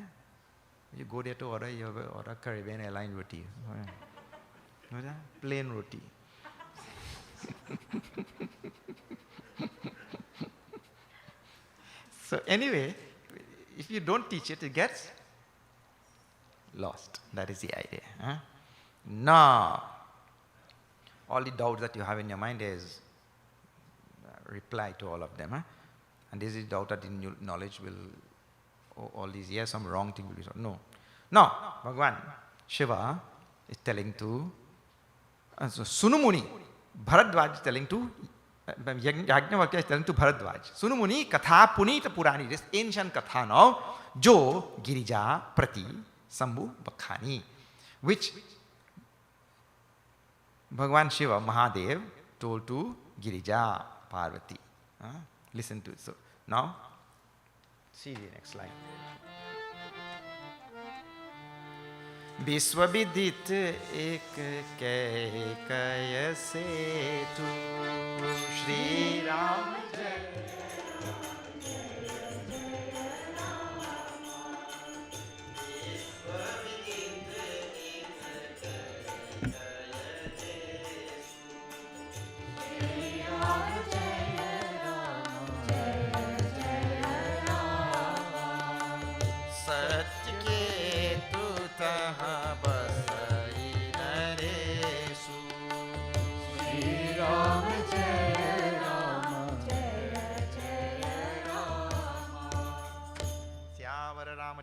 You go there to order, you order Caribbean airline roti. Plain roti. So anyway, if you don't teach it, it gets lost. That is the idea. Huh? Now, all the doubts that you have in your mind is reply to all of them. Huh? And this is doubt that the new knowledge will, all these years, some wrong thing will be solved. No. Now, Bhagavan, Shiva is telling to, so Sunumuni, Bharadwaj is telling to, Yajna is telling to Bharadwaj, Sunumuni Katha Punita Purani, this ancient Katha now, Jo Girija Prati Sambhu Bakhani, which Bhagavan Shiva Mahadev told to Girija Parvati. Listen to it. So now, see the next slide. विश्वविदित एक कैकय सेतु Shri Ram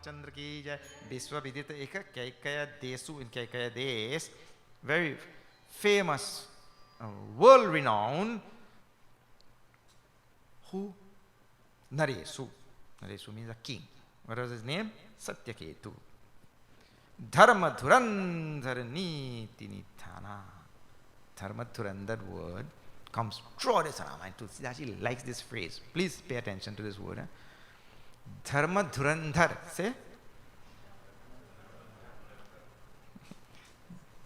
Ramachandra ki jai. Vishwavidita eka Kaikaya Desu in Kaikaya Des, very famous, world renowned, who? Naresu. Naresu means a king. What was his name? Satyaketu. Dharma Dhurandhar Niti Nithana. Dharma Dhurandhar, that word comes throughout this Ramayana. Tulsi actually likes this phrase. Please pay attention to this word. Dharma Dhurandhar. Say.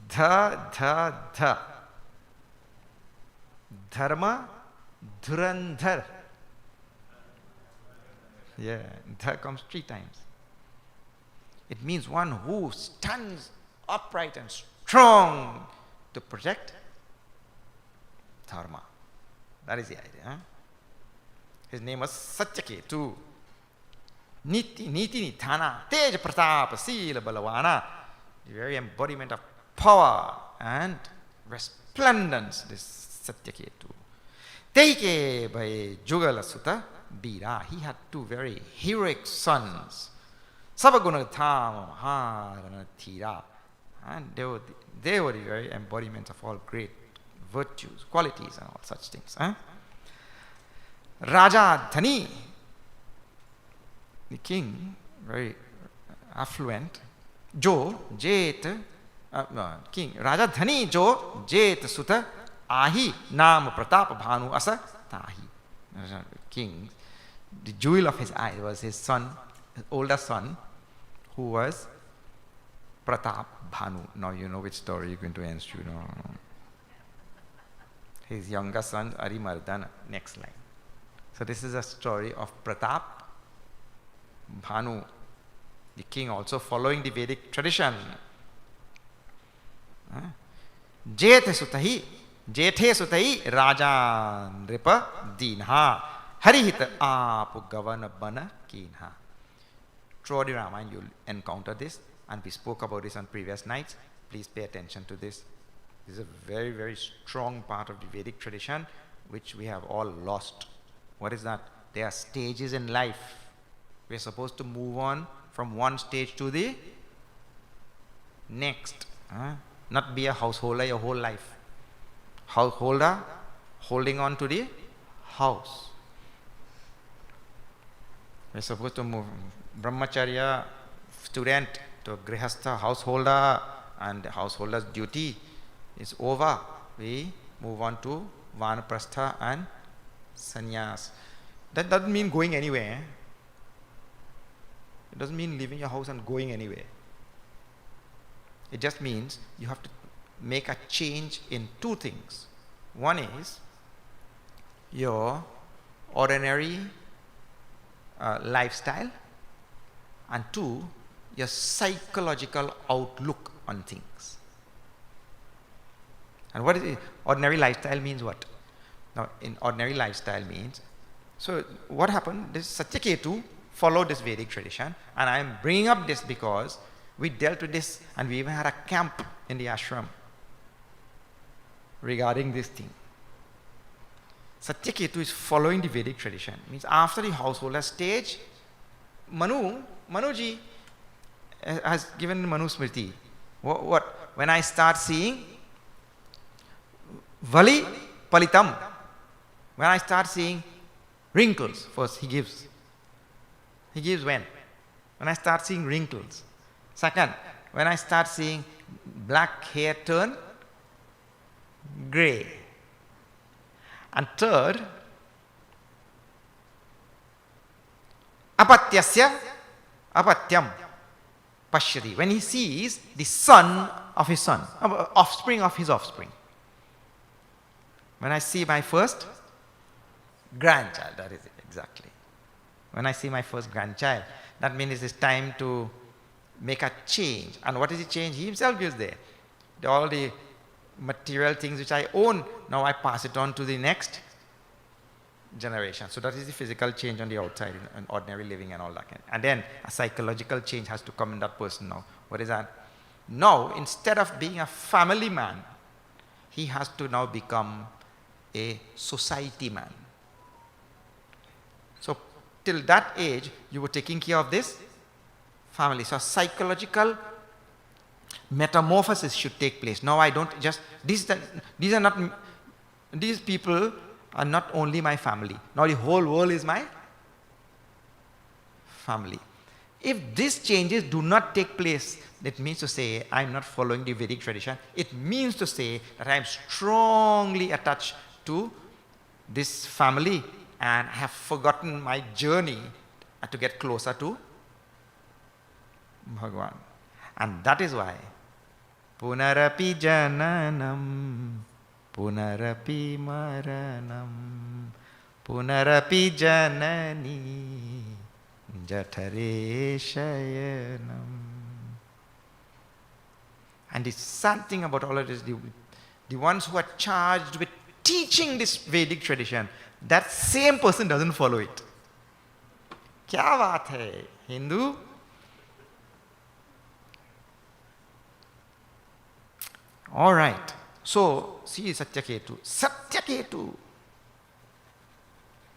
Dha. Dharma Dhurandhar. Yeah, dha comes 3 times. It means one who stands upright and strong to protect dharma. That is the idea. Huh? His name was Satyaketu. Niti Nithana, Tej Pratapa, Sila Balavana, the very embodiment of power and resplendence, this Satyaketu. Teike by Jugala Sutta Bira, he had 2 very heroic sons, Sabagunatama Maharana Thira, and they were the very embodiments of all great virtues, qualities, and all such things. Huh? Raja Dhani, the king, very affluent, Jo Jet, king, Raja Dhani Jo Jet Sutta Ahi Nam Pratapbhanu Asa Tahi. King, the jewel of his eye was his son, his older son, who was Pratapbhanu. Now you know which story you're going to answer. You know. His younger son, Arimardana. Next line. So this is a story of Pratapbhanu, the king also following the Vedic tradition. Jethe sutahi raja nripa dinha harihita apu gavana bana kinha. Throughout the Ramayana you'll encounter this, and we spoke about this on previous nights. Please pay attention to this. This is a very, very strong part of the Vedic tradition which we have all lost. What is that? There are stages in life. We are supposed to move on from one stage to the next. Not be a householder your whole life. Householder holding on to the house. We are supposed to move brahmacharya student to a grihastha householder, and the householder's duty is over. We move on to vanaprastha and sannyas. That doesn't mean going anywhere. It doesn't mean leaving your house and going anywhere. It just means you have to make a change in two things. One is your ordinary lifestyle, and two, your psychological outlook on things. And what is it? Ordinary lifestyle means what? Now, in ordinary lifestyle means, so what happened, this Satyaketu followed this Vedic tradition, and I am bringing up this because we dealt with this, and we even had a camp in the ashram regarding this thing. Satyaketu is following the Vedic tradition. Means after the householder stage, Manuji has given Manu Smriti. What? When I start seeing Vali Palitam, when I start seeing wrinkles, first he gives. He gives when? When I start seeing wrinkles. Second, when I start seeing black hair turn grey. And third, apatyasya apatyam pashyati, when he sees the son of his son, offspring of his offspring. When I see my first grandchild, that is it exactly. When I see my first grandchild, that means it's time to make a change. And what is the change? He himself gives there. All the material things which I own, now I pass it on to the next generation. So that is the physical change on the outside in ordinary living and all that. And then a psychological change has to come in that person now. What is that? Now, instead of being a family man, he has to now become a society man. So till that age, you were taking care of this family. So psychological metamorphosis should take place. Now I don't just, these people are not only my family. Now the whole world is my family. If these changes do not take place, that means to say I am not following the Vedic tradition. It means to say that I am strongly attached to this family and have forgotten my journey to get closer to Bhagwan. And that is why Punarapi jananam, Punarapi maranam, Punarapi janani, Jatare shayanam. And the sad thing about all of this, the ones who are charged with teaching this Vedic tradition, that same person doesn't follow it. Kya baat hai, Hindu? All right. So, see Satyaketu. Satyaketu,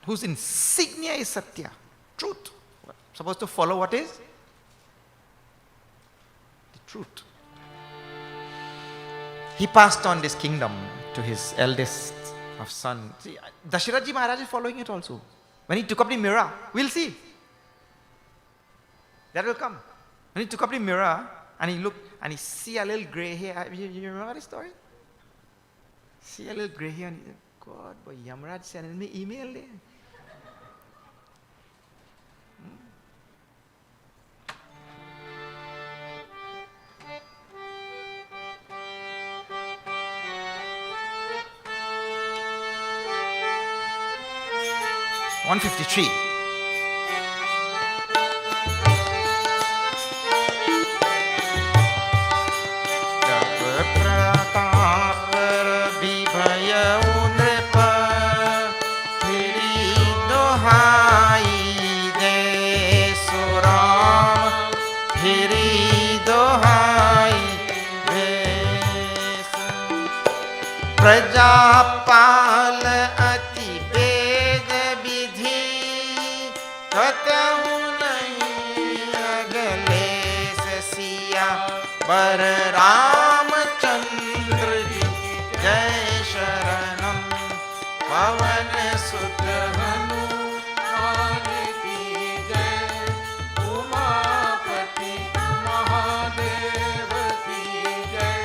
whose insignia is Satya, truth. Supposed to follow what is? The truth. He passed on this kingdom to his eldest of son. See, Dasharath Maharaj is following it also. When he took up the mirror, we'll see. That will come. When he took up the mirror and he looked and he see a little grey hair. You remember the story? See a little grey hair and he said, God, boy, Yamraj sent me email there. Hmm? 153. प्रजापाल अति वेद विधि कतहु नहीं अगले सिया बर रामचंद्र जी जय शरणम पवन सुत हनुमान की जय उमापति महादेव की जय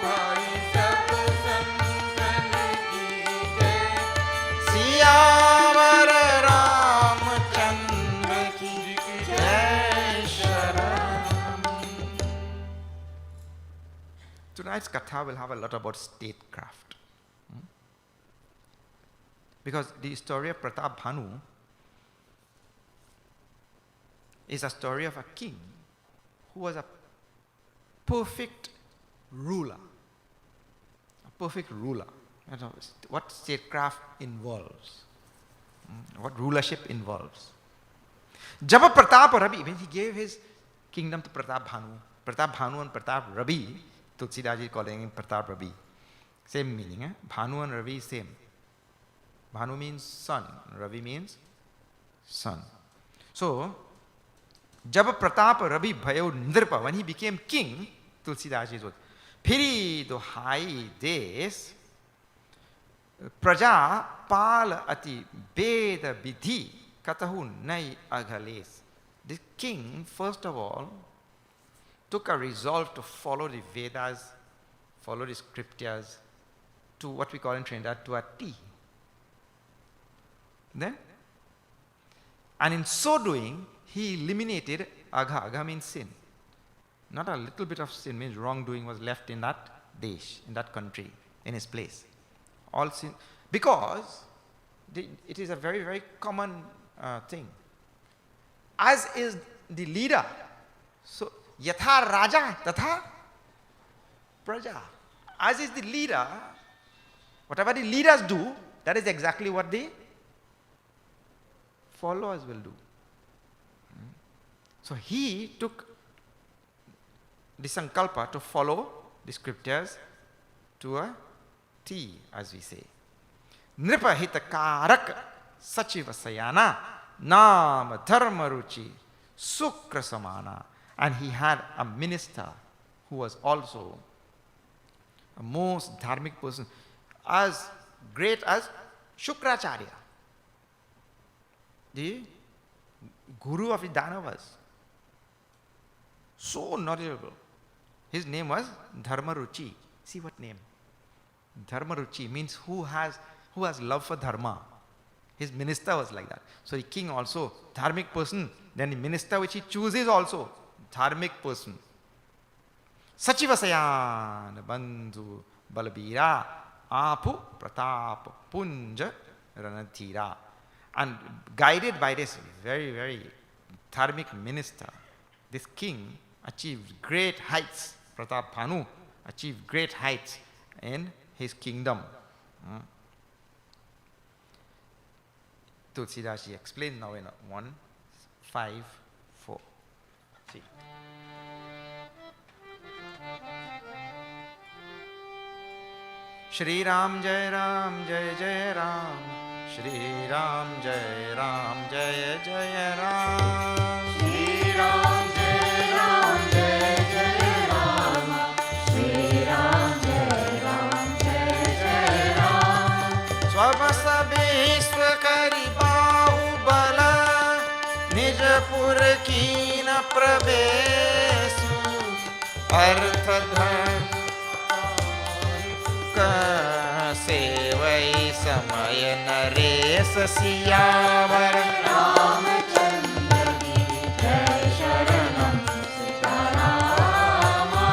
भाई सब संतन की जय सियावर रामचंद्र की जय शरणम. Tonight's katha will have a lot about statecraft. Because the story of Pratapbhanu is a story of a king who was a perfect ruler. A perfect ruler. You know, what statecraft involves. What rulership involves. Jab Pratap Rabi, when he gave his kingdom to Pratapbhanu, Pratapbhanu and Pratap Rabi, Tulsidas is calling him Pratap Rabi. Same meaning, eh? Bhanu and Rabi same. Bhanu means sun, Ravi means sun. So, Jab Pratap Rabi Bhayo Nirpa, when he became king, Tulsidas is what? Phiri dohai des Praja pal ati veda vidhi katahu nai aghales. This king, first of all, took a resolve to follow the Vedas, follow the scriptures, to what we call in Trinidad, to a T. Then, and in so doing, he eliminated agha. Agha means sin. Not a little bit of sin, means wrongdoing was left in that desh, in that country, in his place. All sin, because it is a very, very common thing. As is the leader, so yatha raja tatha praja. As is the leader, whatever the leaders do, that is exactly what the followers will do. So he took the sankalpa to follow the scriptures to a T, as we say. Nripahita karak sachiva sayana nam dharma ruchi sukra samana. And he had a minister who was also a most dharmic person, as great as Shukracharya, the guru of the Danavas. So knowledgeable. His name was Dharma Ruchi. See what name? Dharma Ruchi means who has love for dharma. His minister was like that. So the king also, dharmic person. Then the minister which he chooses also, dharmic person. Sachivasayan Bandhu Balabira Apu Pratap Punja Ranathira. And guided by this very, very dharmic minister, this king achieved great heights. Pratapbhanu achieved great heights in his kingdom. Tulsidas explained now in 1:5:4. See. Shri Ram Jai Ram Jai Jai Ram, Shri Ram Jai Ram Jai Jai Ram, Shri Ram Jai Ram Jai Jai Ram, Shri Ram Jai Ram Jai Jai Ram. Swabhasa Vishwa Kari Bahubala Nijapur Kina Pravesu Artha Dhan Sevai Samaya Nares Siyavar Ramchandra Ki Jai Sharanam Sitarama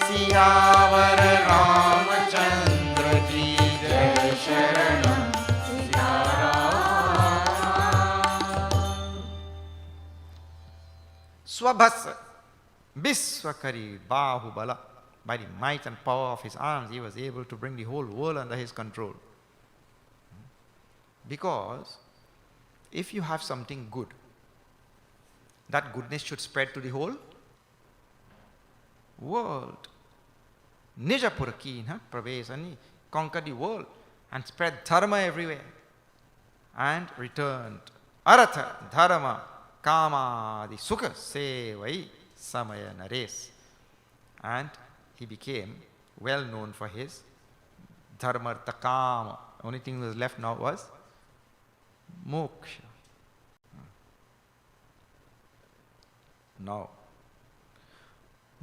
Siyavar Ramchandra Ki Jai Sharanam Sitarama. Swabhasa Vishwakari Bahubala. By the might and power of his arms, he was able to bring the whole world under his control. Because if you have something good, that goodness should spread to the whole world. Nijapurkina Pravesani conquered the world and spread dharma everywhere and returned. Artha dharma kama di sukha sevai samaya nares. And he became well known for his dharma kama. Only thing that was left now was moksha. Now,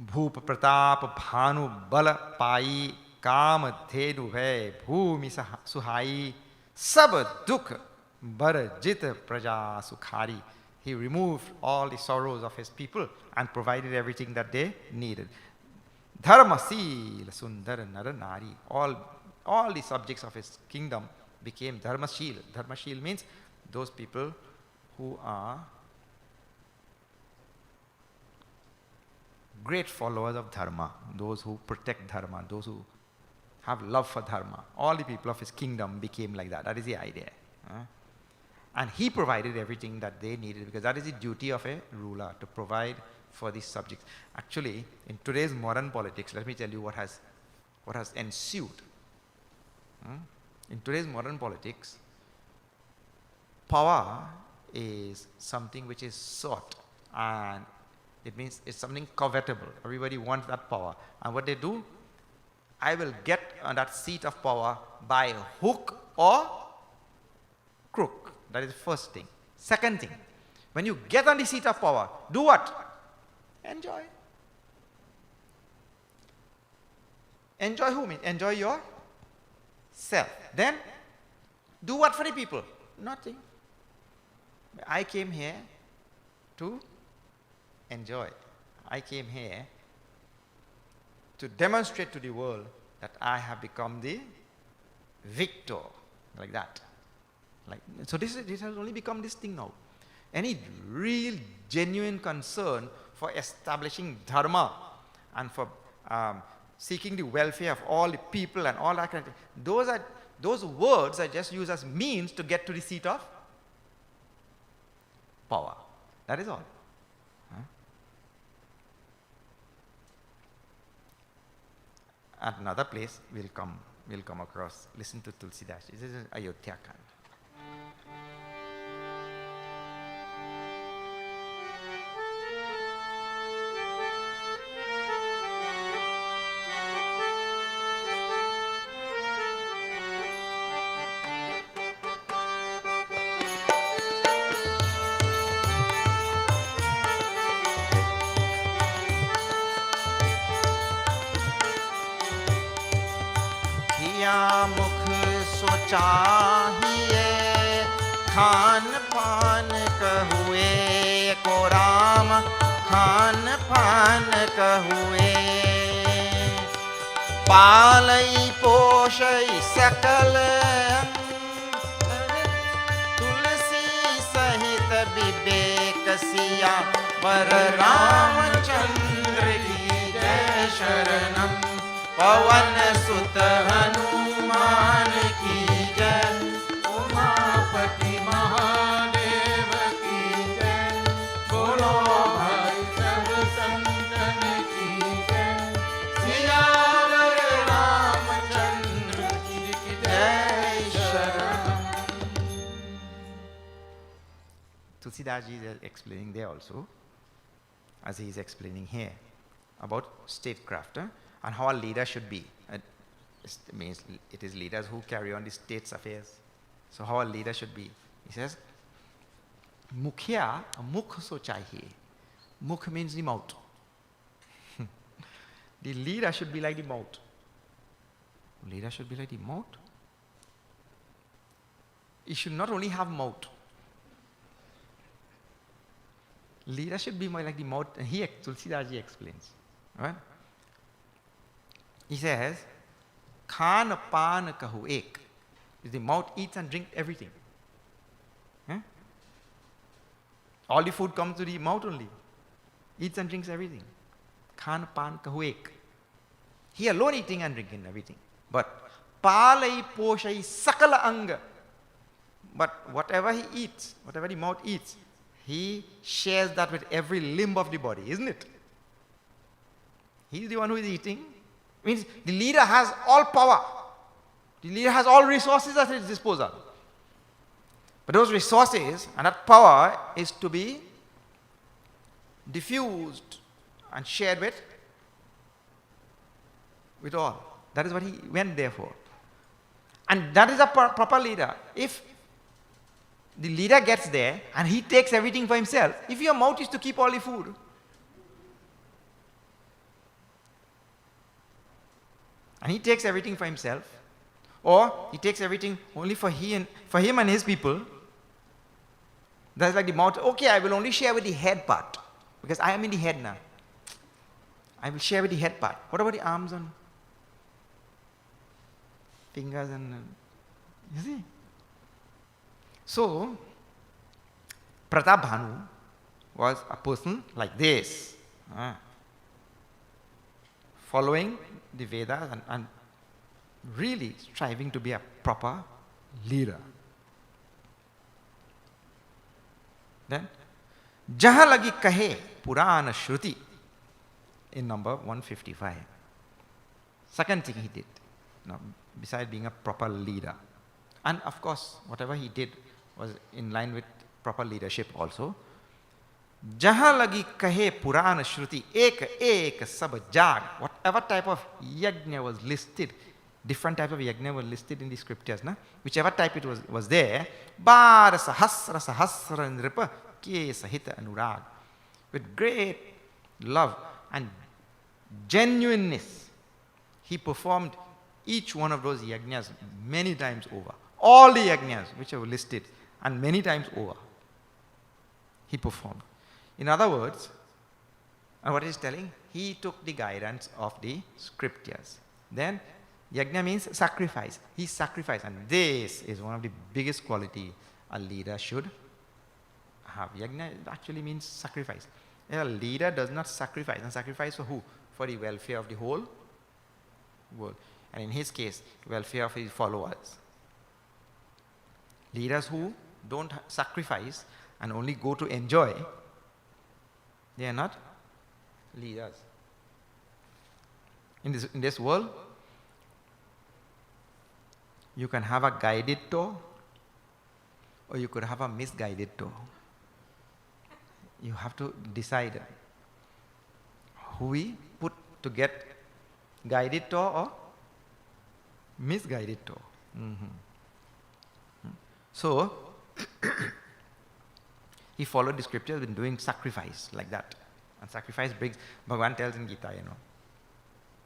Bhupa Pratapbhanu Bala Pai Kam Thenu Hai Bhumi Suhai Sab Dukh Barajit Praja Sukhari. He removed all the sorrows of his people and provided everything that they needed. Dharmasil Sundar Nara Nari. All the subjects of his kingdom became Dharmashil. Dharmashil means those people who are great followers of dharma, those who protect dharma, those who have love for dharma. All the people of his kingdom became like that. That is the idea. And he provided everything that they needed, because that is the duty of a ruler, to provide for these subjects. Actually, in today's modern politics, let me tell you what has ensued. In today's modern politics, power is something which is sought, and it means it's something covetable. Everybody wants that power. And what they do, I will get on that seat of power by hook or crook. That is the first thing. Second thing, when you get on the seat of power, do what? Enjoy. Enjoy whom? Enjoy yourself. Then, do what for the people? Nothing. I came here to enjoy. I came here to demonstrate to the world that I have become the victor. Like that. So this has only become this thing now. Any real, genuine concern for establishing dharma and for seeking the welfare of all the people and all that kind of thing, those words are just used as means to get to the seat of power. That is all. At another place we'll come across. Listen to Tulsidas. This is Ayodhya Kand. मुख सोचाहिए खान पान कहुए को राम खान पान कहुए पालई पोषई सकल तुलसी सहित विवेक सिया पर रामचंद्र की जय शरणम पवन सुत हनुमान की जय उमापति महादेव की जय बोलो भाई सब संतन की जय सियावर रामचंद्र की जय शरणम. Tulsidas ji is explaining there also, as he is explaining here, about statecraft. And how a leader should be. It means it is leaders who carry on the state's affairs. So how a leader should be. He says, Mukhya, mukh so chahiye. Mukh means the mouth. The leader should be like the mouth. Leader should be like the mouth. He should not only have mouth. Leader should be more like the mouth. And he, Tulsidas ji explains. Right? He says, Khan pan kahu ek. The mouth eats and drinks everything. All the food comes to the mouth only. Eats and drinks everything. Khan pan kahu ek. He alone eating and drinking everything. But palai poshai sakala anga. But whatever he eats, whatever the mouth eats, he shares that with every limb of the body, isn't it? He's the one who is eating, Means the leader has all power. The leader has all resources at his disposal. But those resources and that power is to be diffused and shared with all. That is what he went there for. And that is a proper leader. If the leader gets there and he takes everything for himself, if your mouth is to keep all the food, and he takes everything for himself, or he takes everything only for him and his people, that's like the mouth, okay, I will only share with the head part, because I am in the head now. I will share with the head part. What about the arms and fingers and, you see? So, Pratapbhanu was a person like this, following the Vedas and really striving to be a proper leader. Then, Jaha lagi kahe Purana Shruti in number 155. Second thing he did, besides being a proper leader. And of course, whatever he did was in line with proper leadership also. Jaha lagi kahe Purana Shruti ek sab jag. Whatever type of yajna was listed, different types of yajna were listed in the scriptures. Na? Whichever type it was there, bar sahasra nripa ke sahita anurag. With great love and genuineness, he performed each one of those yajnas many times over. All the yajnas which were listed, and many times over, he performed. In other words, what he's telling, he took the guidance of the scriptures. Then, yajna means sacrifice. He sacrificed, and this is one of the biggest quality a leader should have. Yajna actually means sacrifice. A leader does not sacrifice. And sacrifice for who? For the welfare of the whole world. And in his case, welfare of his followers. Leaders who don't sacrifice and only go to enjoy, they are not leaders. In this world, you can have a guided tour, or you could have a misguided tour. You have to decide who we put to get guided tour or misguided tour. So, he followed the scriptures in doing sacrifice like that. And sacrifice brings, Bhagavan tells in Gita,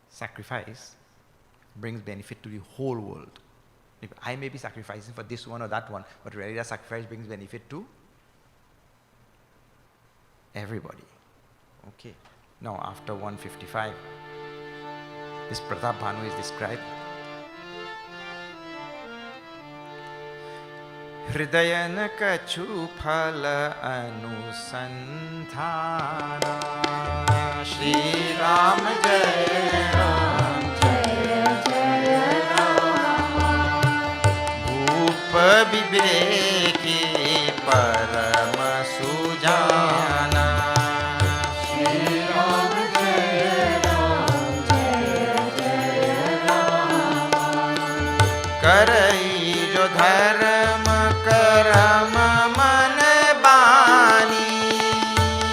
sacrifice brings benefit to the whole world. If I may be sacrificing for this one or that one, but really that sacrifice brings benefit to everybody. Okay. Now after 155, this Pratapbhanu is described. Hridayana kachu phala anusandhana Shri Ram Jai Ram Jai Jai Ram Bhupa Viveki Parama Sujana Shri Ram Jai Ram Jai Jai Ram Karai jo dharma Karam man bani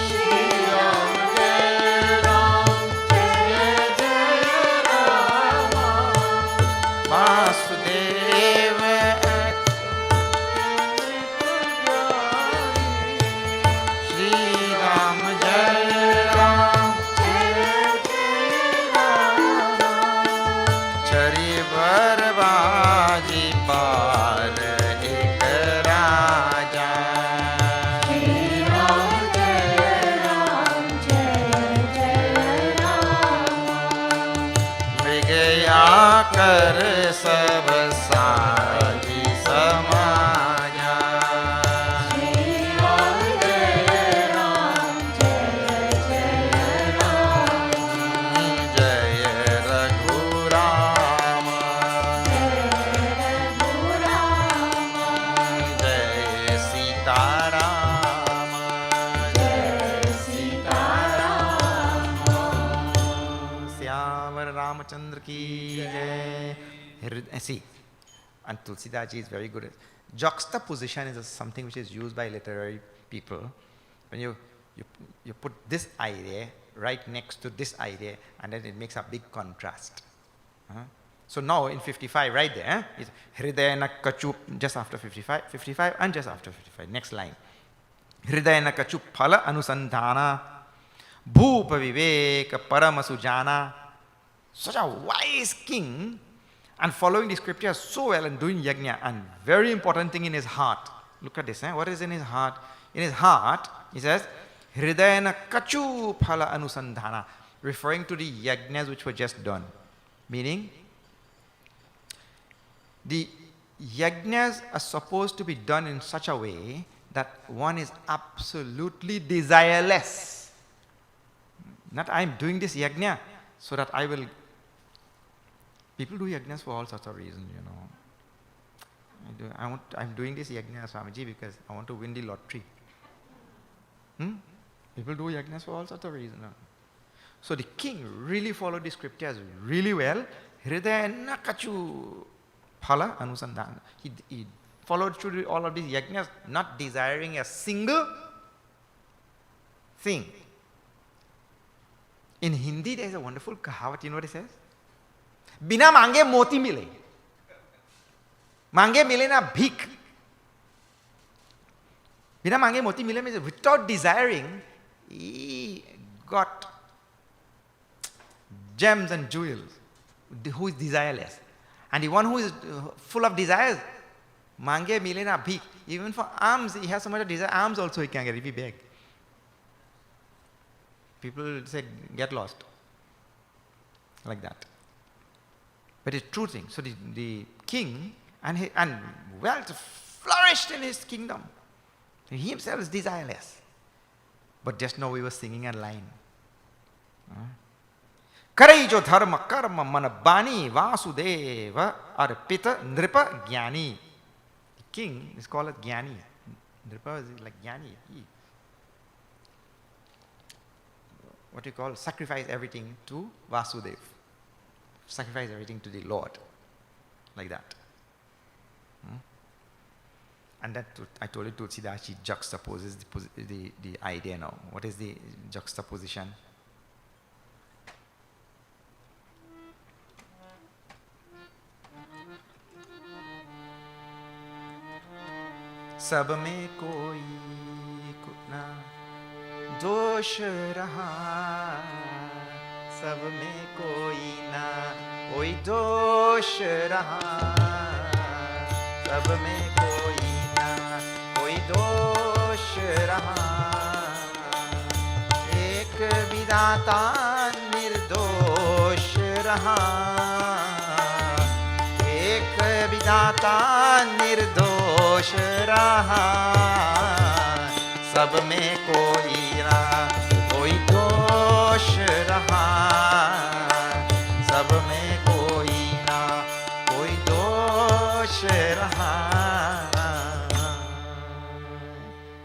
Shri Ram Jai Ram Jai Jai Ram Vasudeva Shri Ram Jai Ram Jai Jai Ram Chari Barbaji Par कर सब साधी समाजा Shri Ram Jai Ram Jai Jai Ram Jai Raghuram Jai Sitaram Jai Sitaram Syamar Ram Ramachandra ki jai. See, and Tulsidas ji is very good at juxtaposition. Is something which is used by literary people. When you put this idea right next to this idea, and then it makes a big contrast. So now in 55, right there, is Hridayana Kachup, just after 55, 55 and just after 55. Next line. Hridayana Kachup Phala Anusandhana Bhupa Viveka Paramasujana. Such a wise king, and following the scriptures so well and doing yajna, and very important thing in his heart. Look at this, what is in his heart? In his heart, he says, Hridayana Kachu Phala Anusandhana, referring to the yajnas which were just done. Meaning, the yajnas are supposed to be done in such a way that one is absolutely desireless. Not I am doing this yajna so that I will. People do yajnas for all sorts of reasons, I'm doing this yajna, Swamiji, because I want to win the lottery. People do yajnas for all sorts of reasons. So the king really followed the scriptures really well. Hridayana Kachu Phala Anusandhana. He followed through all of these yajnas, not desiring a single thing. In Hindi, there is a wonderful kahavat. You know what it says? Bina mange moti mile. Mange mile na bhik. Bina mange moti mile means without desiring, he got gems and jewels. Who is desireless. And the one who is full of desires, mange mile na bhik. Even for alms, he has so much of desire. Alms also he can get if he beg. People say, get lost. Like that. But it's true thing. So the king and wealth flourished in his kingdom. He himself is desireless. But just now we were singing a line. Karaijo dharma karma manabani vasudeva arpita nripa jnani. The king is called as jnani. Nripa is like jnani. What you call sacrifice everything to Vasudev. Sacrifice everything to the Lord. Like that. And that I told you Tulsidas, she juxtaposes the idea now. What is the juxtaposition? Sab mein koi na दोष रहा सब में कोई ना कोई दोष रहा सब में कोई ना कोई दोष रहा एक विधाता निर्दोष रहा एक विधाता निर्दोष रहा सब में कोई दोष रहा सब में कोई ना कोई दोष रहा.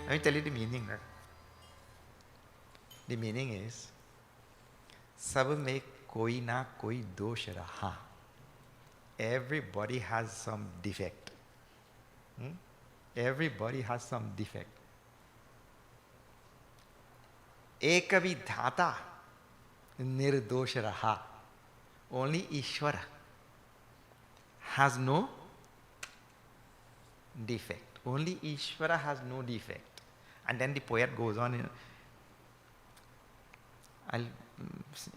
Let me tell you the meaning. Right? The meaning is सब में कोई ना कोई दोष रहा. Everybody has some defect. Everybody has some defect. एक विधाता निर्दोष रहा. Only Ishvara has no defect. Only Ishvara has no defect. And then the poet goes on.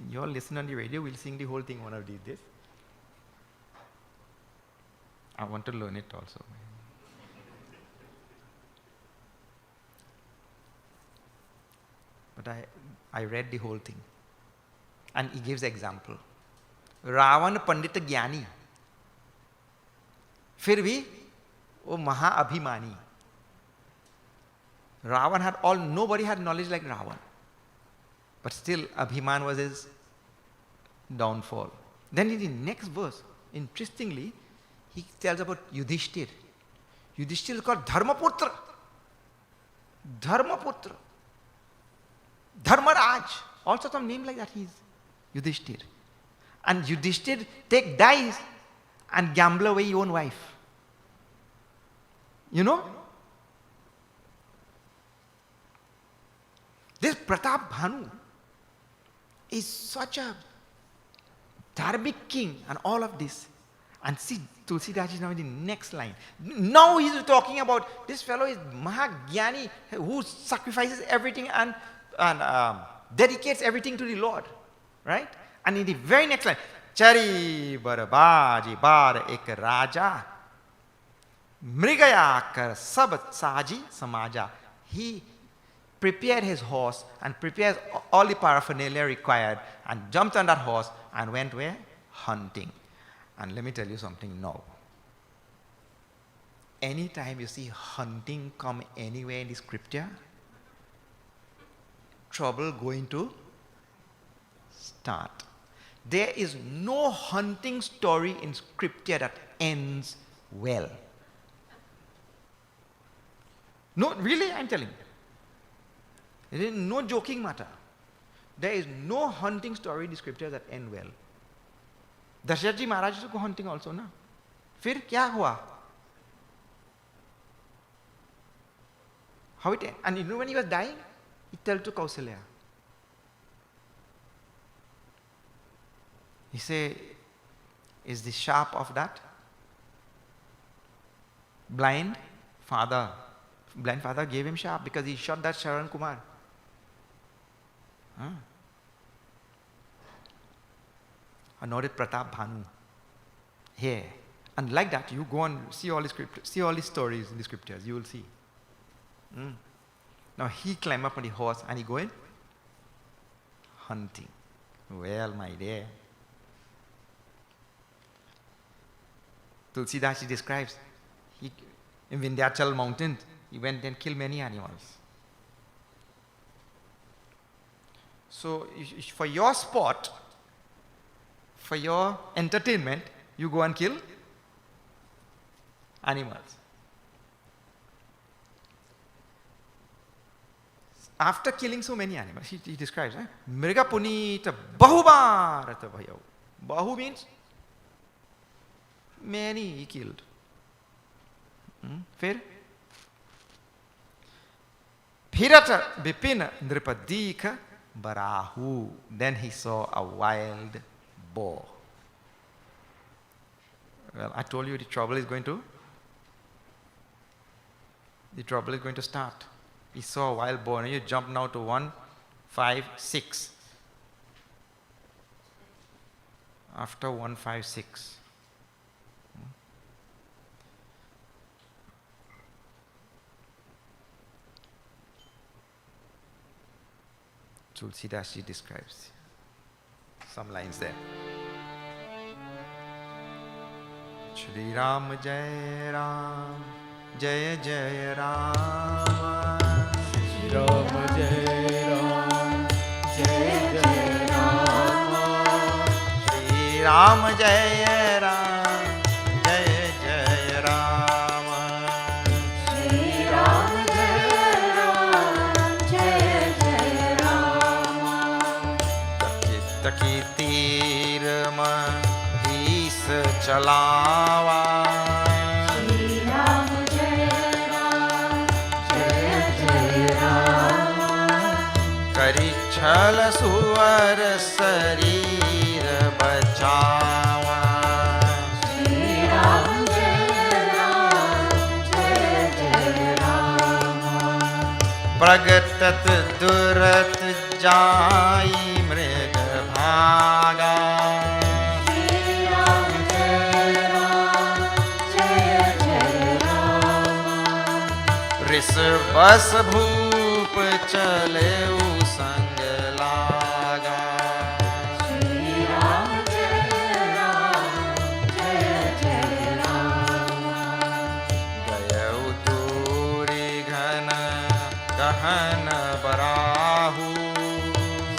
You all listen on the radio, we'll sing the whole thing one of these days. I want to learn it also. But I read the whole thing. And he gives example. Ravan Pandita Gyani. फिर भी वो महाअभिमानी. Ravan had nobody had knowledge like Ravan. But still Abhiman was his downfall. Then in the next verse, interestingly, he tells about Yudhishthir. Yudhishthir is called Dharmaputra. Dharmaputra. Dharmaraj. Also some name like that he is. Yudhishthir. And Yudhishthir take dice and gamble away your own wife. You know? This Pratapbhanu is such a dharmic king and all of this. And see, Tulsidas is now in the next line. Now he's talking about this fellow is Mahagyani who sacrifices everything and dedicates everything to the Lord. Right? And in the very next line, Chari Barabaji Bar Ek Raja Mrigaya Kar Sabat Saji Samaja. He prepared his horse and prepared all the paraphernalia required and jumped on that horse and went where? Hunting. And let me tell you something now. Anytime you see hunting come anywhere in the scripture, trouble going to start. There is no hunting story in scripture that ends well. No, really, I'm telling you. There is no joking matter. There is no hunting story in the scripture that end well. Dasharath ji Maharaj used to go hunting also, na? Fir kya hua? How it ended? And you know when he was dying, he told to Kausalya. He said, is the sharp of that blind father gave him sharp because he shot that Sharan Kumar. And now that Pratapbhanu here. And like that, you go and see all the scriptures, see all the stories in the scriptures, you will see. Now he climb up on the horse and he going hunting. Well, my dear. Tulsidas describes, in Vindhyachal mountain, he went and killed many animals. So for your sport, for your entertainment, you go and kill animals. After killing so many animals, he describes, Mriga punita bahubharata bhayav. Bahu means many he killed. Fair? Phirata bipin nripadika barahu. Then he saw a wild boar. Well, I told you the trouble is going to start. He saw a wild boar. Now you jump now to 1, 5, 6. After 1, 5, 6. Tulsidas ji describes some lines there. Shri Ram Jai Ram Jai Jai Ram Shri Ram Jai Ram Jai Jai Ram Shri Ram Jai Ram Jai Jai Ram Shri Ram Jai Ram Jai Jai Ram Taki tir mahis chalawa छल सुवर शरीर बचावा श्री राम जय राम प्रगटत दुरत जाई मृग भागा श्री राम जय राम ऋष बस भूप चले संग लागा श्री राम जय राम गयउ दूरी घन गहन बराहु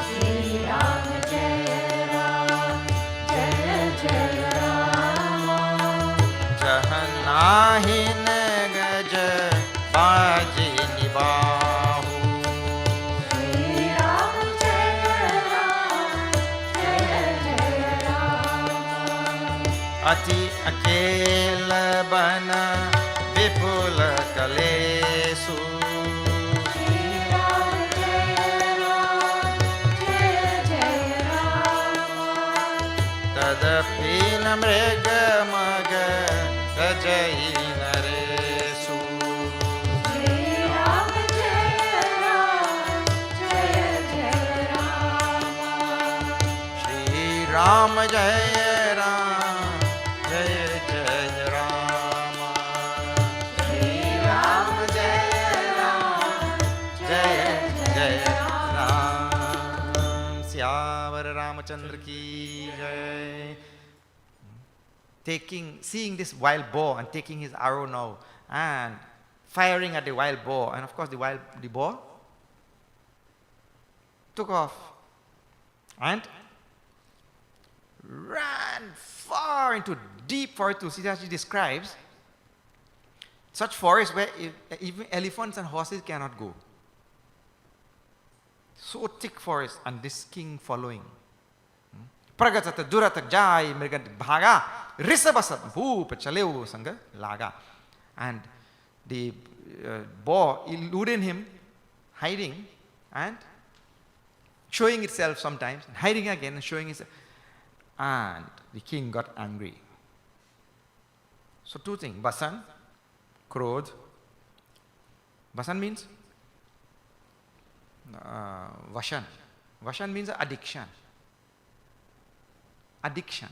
श्री राम जय राम जह नाहिन गज बाजी निबाहु अति अकेल बन विपुल कलेसु तदपि न मृग मग गजई नरेसु श्री राम जय राम जय जय राम श्री राम जय जय राम सियावर रामचंद्र की जय. Seeing this wild boar and taking his arrow now and firing at the wild boar, and of course the boar took off and ran far into deep forest. Tulsidas describes such forests where even elephants and horses cannot go. So thick forest, and this king following. Pragatata duratak jai mrigat bhaga risabasat bhoop chaleu sanga laga. And the boar eluding him, hiding and showing itself sometimes, hiding again and showing itself. And the king got angry. So two things, basan, krodh. Basan means vashan. Vashan means addiction. Addiction.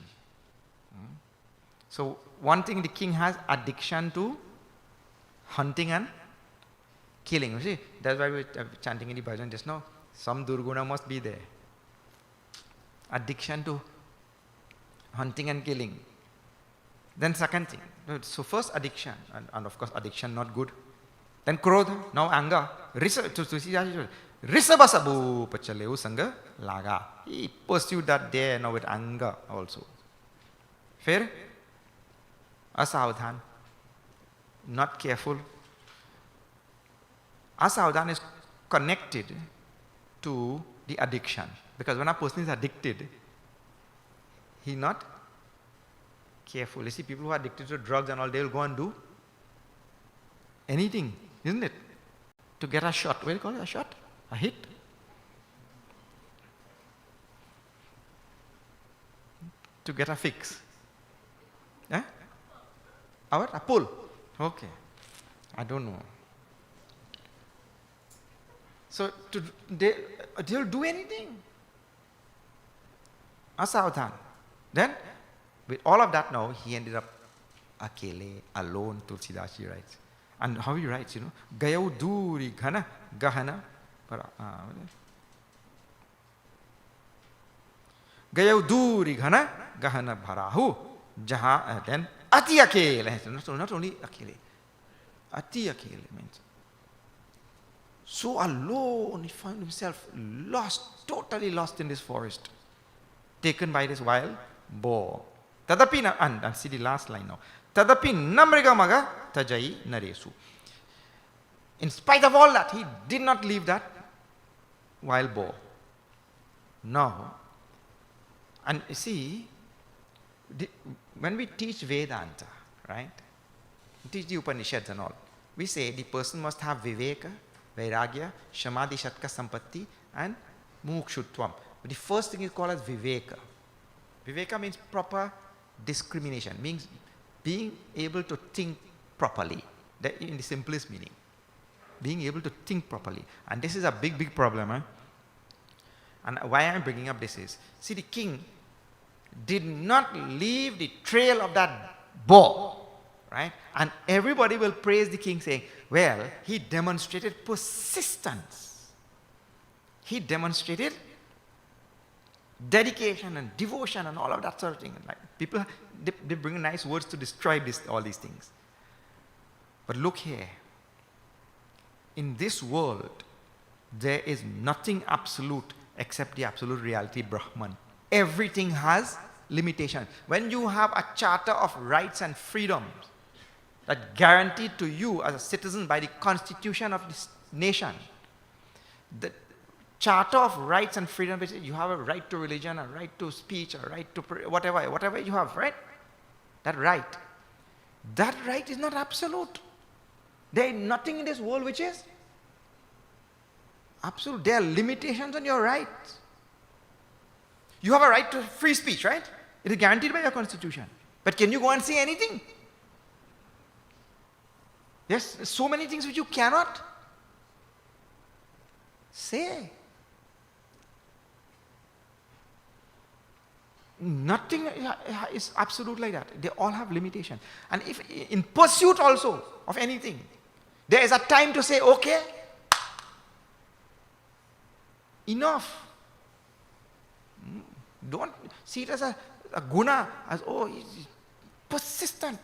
So one thing, the king has addiction to hunting and killing. You see, that's why we're chanting in the bhajan just now. Some durguna must be there. Addiction to hunting and killing. Then second thing. So first addiction, and of course addiction not good. Then krodha, now anger. Risabasabu pachaleu sanga laga. He pursued that there now with anger also. Fair? Asavdhan. Not careful. Asavdhan is connected to the addiction. Because when a person is addicted, he not careful. You see, people who are addicted to drugs and all, they will go and do anything, isn't it? To get a shot. What do you call it? A shot? A hit? To get a fix. Eh? A what? A pull. Okay. I don't know. So they'll do anything. Asavdhan. Then, with all of that now, he ended up akele, alone, Tulsidas writes. And how he writes, you know, Gayau duri ghana, gahana, Gayau duri ghana, gahana bharahu, jaha, then ati akele. Not only akele, ati akele means. So alone, he found himself lost, totally lost in this forest, taken by this wild boar. Tadapi na, and see the last line now. Tadapi namriga maga tajai naresu. In spite of all that, he did not leave that wild boar. No. And you see, when we teach Vedanta, right, teach the Upanishads and all, we say the person must have viveka, vairagya, shamadhi, shatka, sampatti, and mukshutvam. But the first thing is called as viveka. Viveka means proper discrimination, means being able to think properly, that in the simplest meaning. Being able to think properly. And this is a big, big problem. Eh? And why I'm bringing up this is, see, the king did not leave the trail of that boar, right? And everybody will praise the king saying, well, he demonstrated persistence. He demonstrated dedication and devotion and all of that sort of thing. Like people, they bring nice words to describe all these things. But look here. In this world, there is nothing absolute except the absolute reality, Brahman. Everything has limitation. When you have a charter of rights and freedoms that guaranteed to you as a citizen by the constitution of this nation, the charter of rights and freedoms, you have a right to religion, a right to speech, a right to whatever you have, right? that right is not absolute. There is nothing in this world which is absolute. There are limitations on your rights. You have a right to free speech, right? It is guaranteed by your constitution. But can you go and say anything? Yes, so many things which you cannot say. Nothing is absolute like that. They all have limitation. And if in pursuit also of anything, there is a time to say, okay, enough. Don't see it as a guna, as, oh, he's persistent.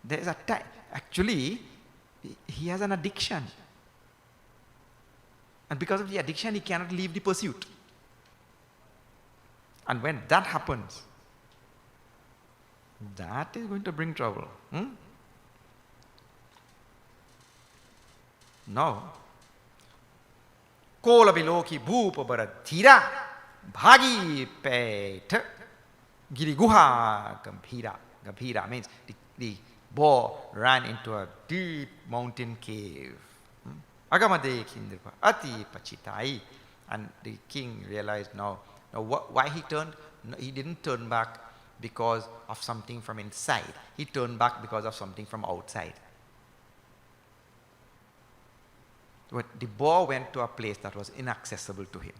There is a time. Actually, he has an addiction. And because of the addiction, he cannot leave the pursuit. And when that happens, that is going to bring trouble. Now, Kola biloki bhupa bharadhira bhagi pet giri guha gambhira. Gambhira means the boar ran into a deep mountain cave. Agamade kindripa ati pachitai. And the king realized now why he turned. No, he didn't turn back because of something from inside. He turned back because of something from outside. But the boar went to a place that was inaccessible to him.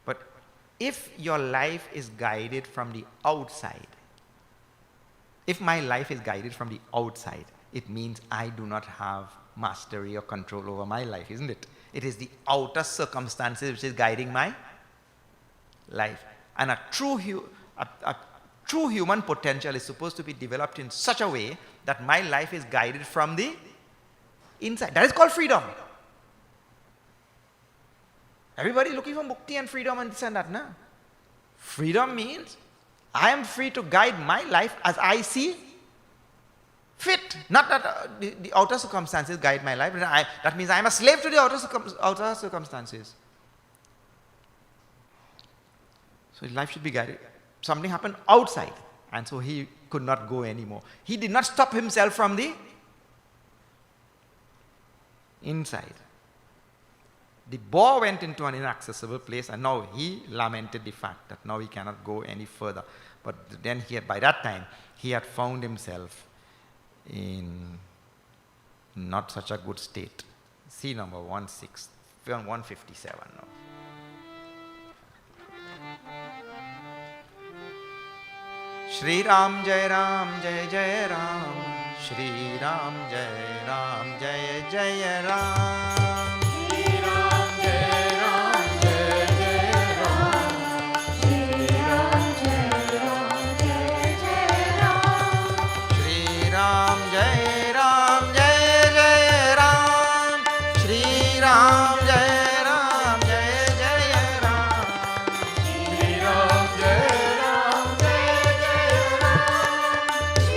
But if your life is guided from the outside, if my life is guided from the outside, it means I do not have mastery or control over my life, isn't it? It is the outer circumstances which is guiding my life. And a true human potential is supposed to be developed in such a way that my life is guided from the inside. That is called freedom. Everybody is looking for mukti and freedom and this and that. No? Freedom means I am free to guide my life as I see fit. Not that the outer circumstances guide my life. That means I am a slave to the outer circumstances. So his life should be guided. Something happened outside, and so he could not go anymore. He did not stop himself from the inside. The boar went into an inaccessible place, and now he lamented the fact that now he cannot go any further. But then by that time, he had found himself in not such a good state. See number 157 now. Shri Ram Jai Ram Jai Jai Ram, Shri Ram Jai Ram Jai Jai Ram, Shri Ram Jai Ram Jai Jai Ram, Shri Ram Jai Ram Jai Jai Ram, Shri Ram Jai Ram Jai Jai Ram, Shri Ram Jai Ram Jai Jai Ram, Shri Ram Jai Ram Jai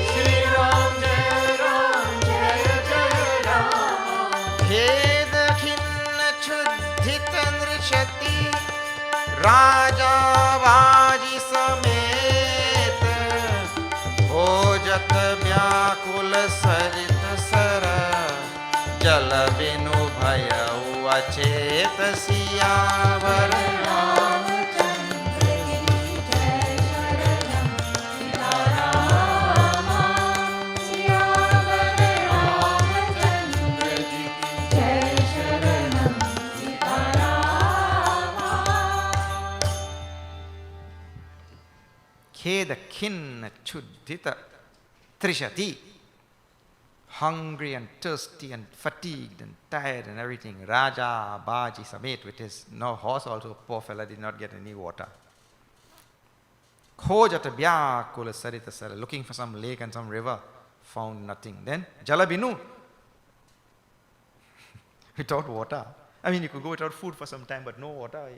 Shri Ram Jai Ram Jai Jai Ram. Khed khinna chuddhita nrishati Raja Vaji samet Bhojat vyakul sarit sara Jal binu bhayau achet siyavar Kheda khinna chuddhita trishati. Hungry and thirsty and fatigued and tired and everything. Raja Baji Samet, with his no horse also, poor fella did not get any water. Khojata Vyakula Sarita Sara, looking for some lake and some river, found nothing. Then Jalabinu, without water. I mean, you could go without food for some time, but no water.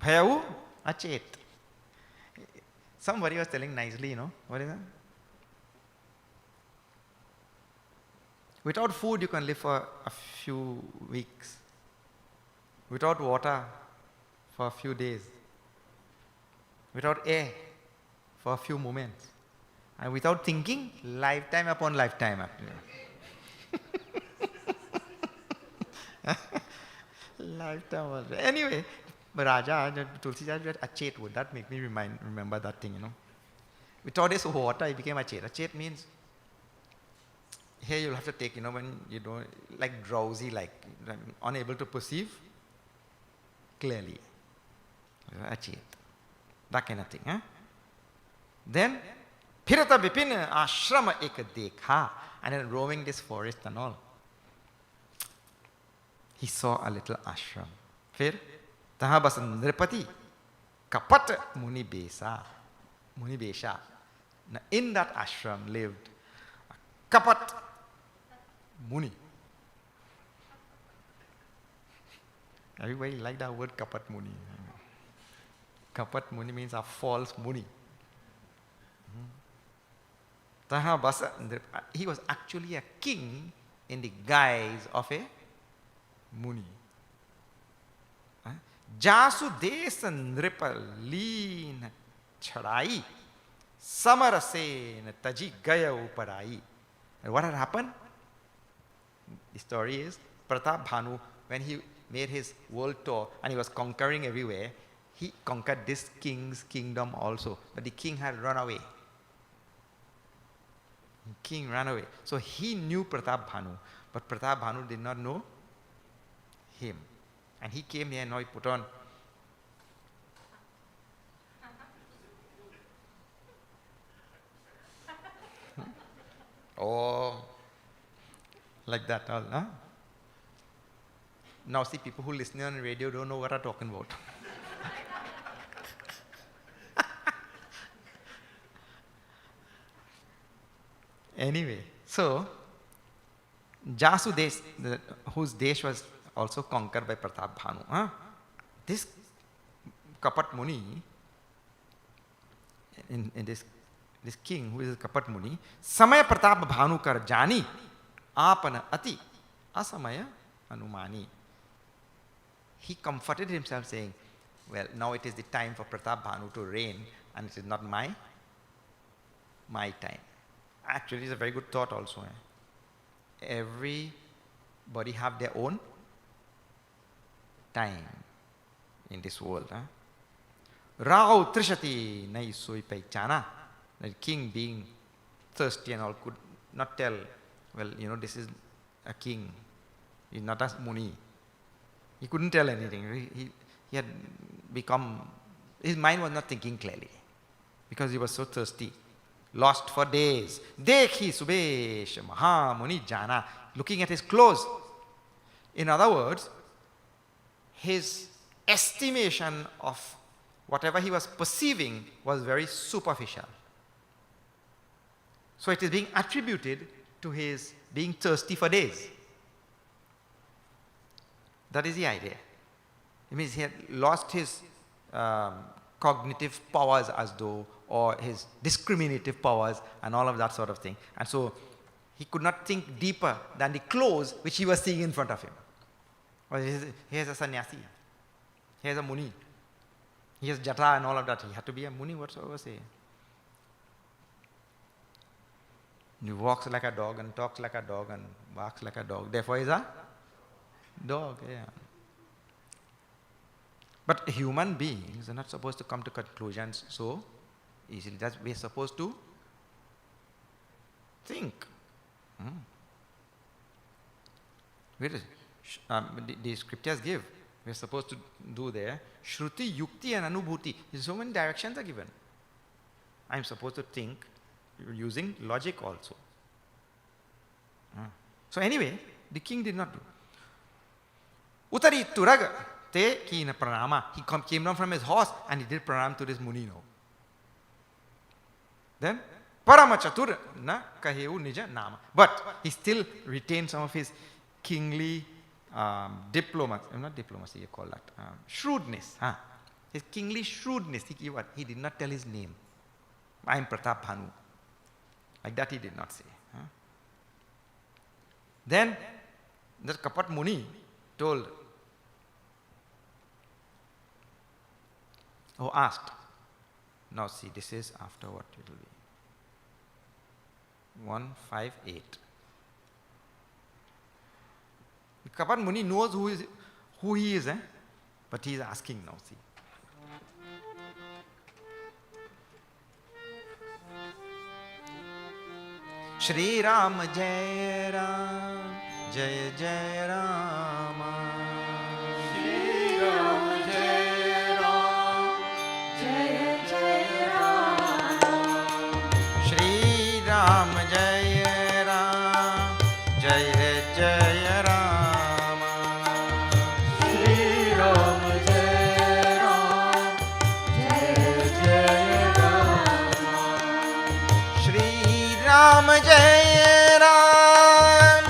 Bhayavu Achet. Somebody was telling nicely, what is that? Without food, you can live for a few weeks. Without water, for a few days, without air for a few moments, and without thinking, lifetime upon lifetime. Lifetime was anyway. But Raja, Tulsi read achet wood. That make me remember that thing, Without this water, it became achet. Achet means here you'll have to take, when you don't, like drowsy, like unable to perceive clearly. Achet. That kind of thing. Then, Pirata Bipin Ashrama Ek Dekha. And then roaming this forest and all, he saw a little ashram. Fir, taha bas nripati, kapat muni besha. Now in that ashram lived a kapat muni. Everybody like that word kapat muni. Kapat muni means a false muni. Taha bas, he was actually a king in the guise of a muni. Jasu desa nripa leen chadai samarase taji gaya uparai. And what had happened? The story is Pratapbhanu, when he made his world tour and he was conquering everywhere, he conquered this king's kingdom also. But the king had run away. The king ran away. So he knew Pratapbhanu, but Pratapbhanu did not know him. And he came here and now he put on like that all, huh? Now see, people who listen on radio don't know what I'm talking about. Anyway, so Jasu Desh, whose Desh was also conquered by Pratapbhanu. This Kapat Muni, in this king who is Kapat Muni, Samaya Pratapbhanu kar jani, apana ati, asamaya anumani. He comforted himself saying, well, now it is the time for Pratapbhanu to reign and it is not my time. Actually, it's a very good thought also. Everybody have their own time in this world. Rao Trishati Nai Soi Paichana. The king, being thirsty and all, could not tell, well, this is a king. He's not a muni. He couldn't tell anything. He had become, his mind was not thinking clearly because he was so thirsty. Lost for days. Dekhi Subesh Maha Muni Jana. Looking at his clothes. In other words, his estimation of whatever he was perceiving was very superficial. So it is being attributed to his being thirsty for days. That is the idea. It means he had lost his cognitive powers as though, or his discriminative powers and all of that sort of thing. And so he could not think deeper than the clothes which he was seeing in front of him. Well, here's a sannyasi. Here's a muni. He has jata and all of that. He had to be a muni, whatsoever say. He walks like a dog and talks like a dog and barks like a dog. Therefore, he's a dog. Yeah. But human beings are not supposed to come to conclusions so easily. That we are supposed to think. The scriptures give. We are supposed to do there. Shruti, Yukti and Anubhuti. So many directions are given. I am supposed to think using logic also. So anyway, the king did not do. Utari Turaga te kina pranama. He came down from his horse and he did pranam to this muni now. Then Paramachatur na kaheu nija nama. But he still retained some of his kingly diplomacy, you call that. Shrewdness. His kingly shrewdness. He did not tell his name. I am Pratapbhanu. Like that he did not say. Then the Kapat Muni told Oh, asked. Now see, this is after what it will be. 158. Kapan Muni knows who he is, but he is asking now, see. Shri Ram Jai Ram, Jai Jai Rama. Shri Ram Jai Ram, Jai Jai Rama. Shri Ram Jai Ram, Jai Jai Rama. Shri Ram Jai Ram, Jai Jai Rama. Shri Ram Jai Ram,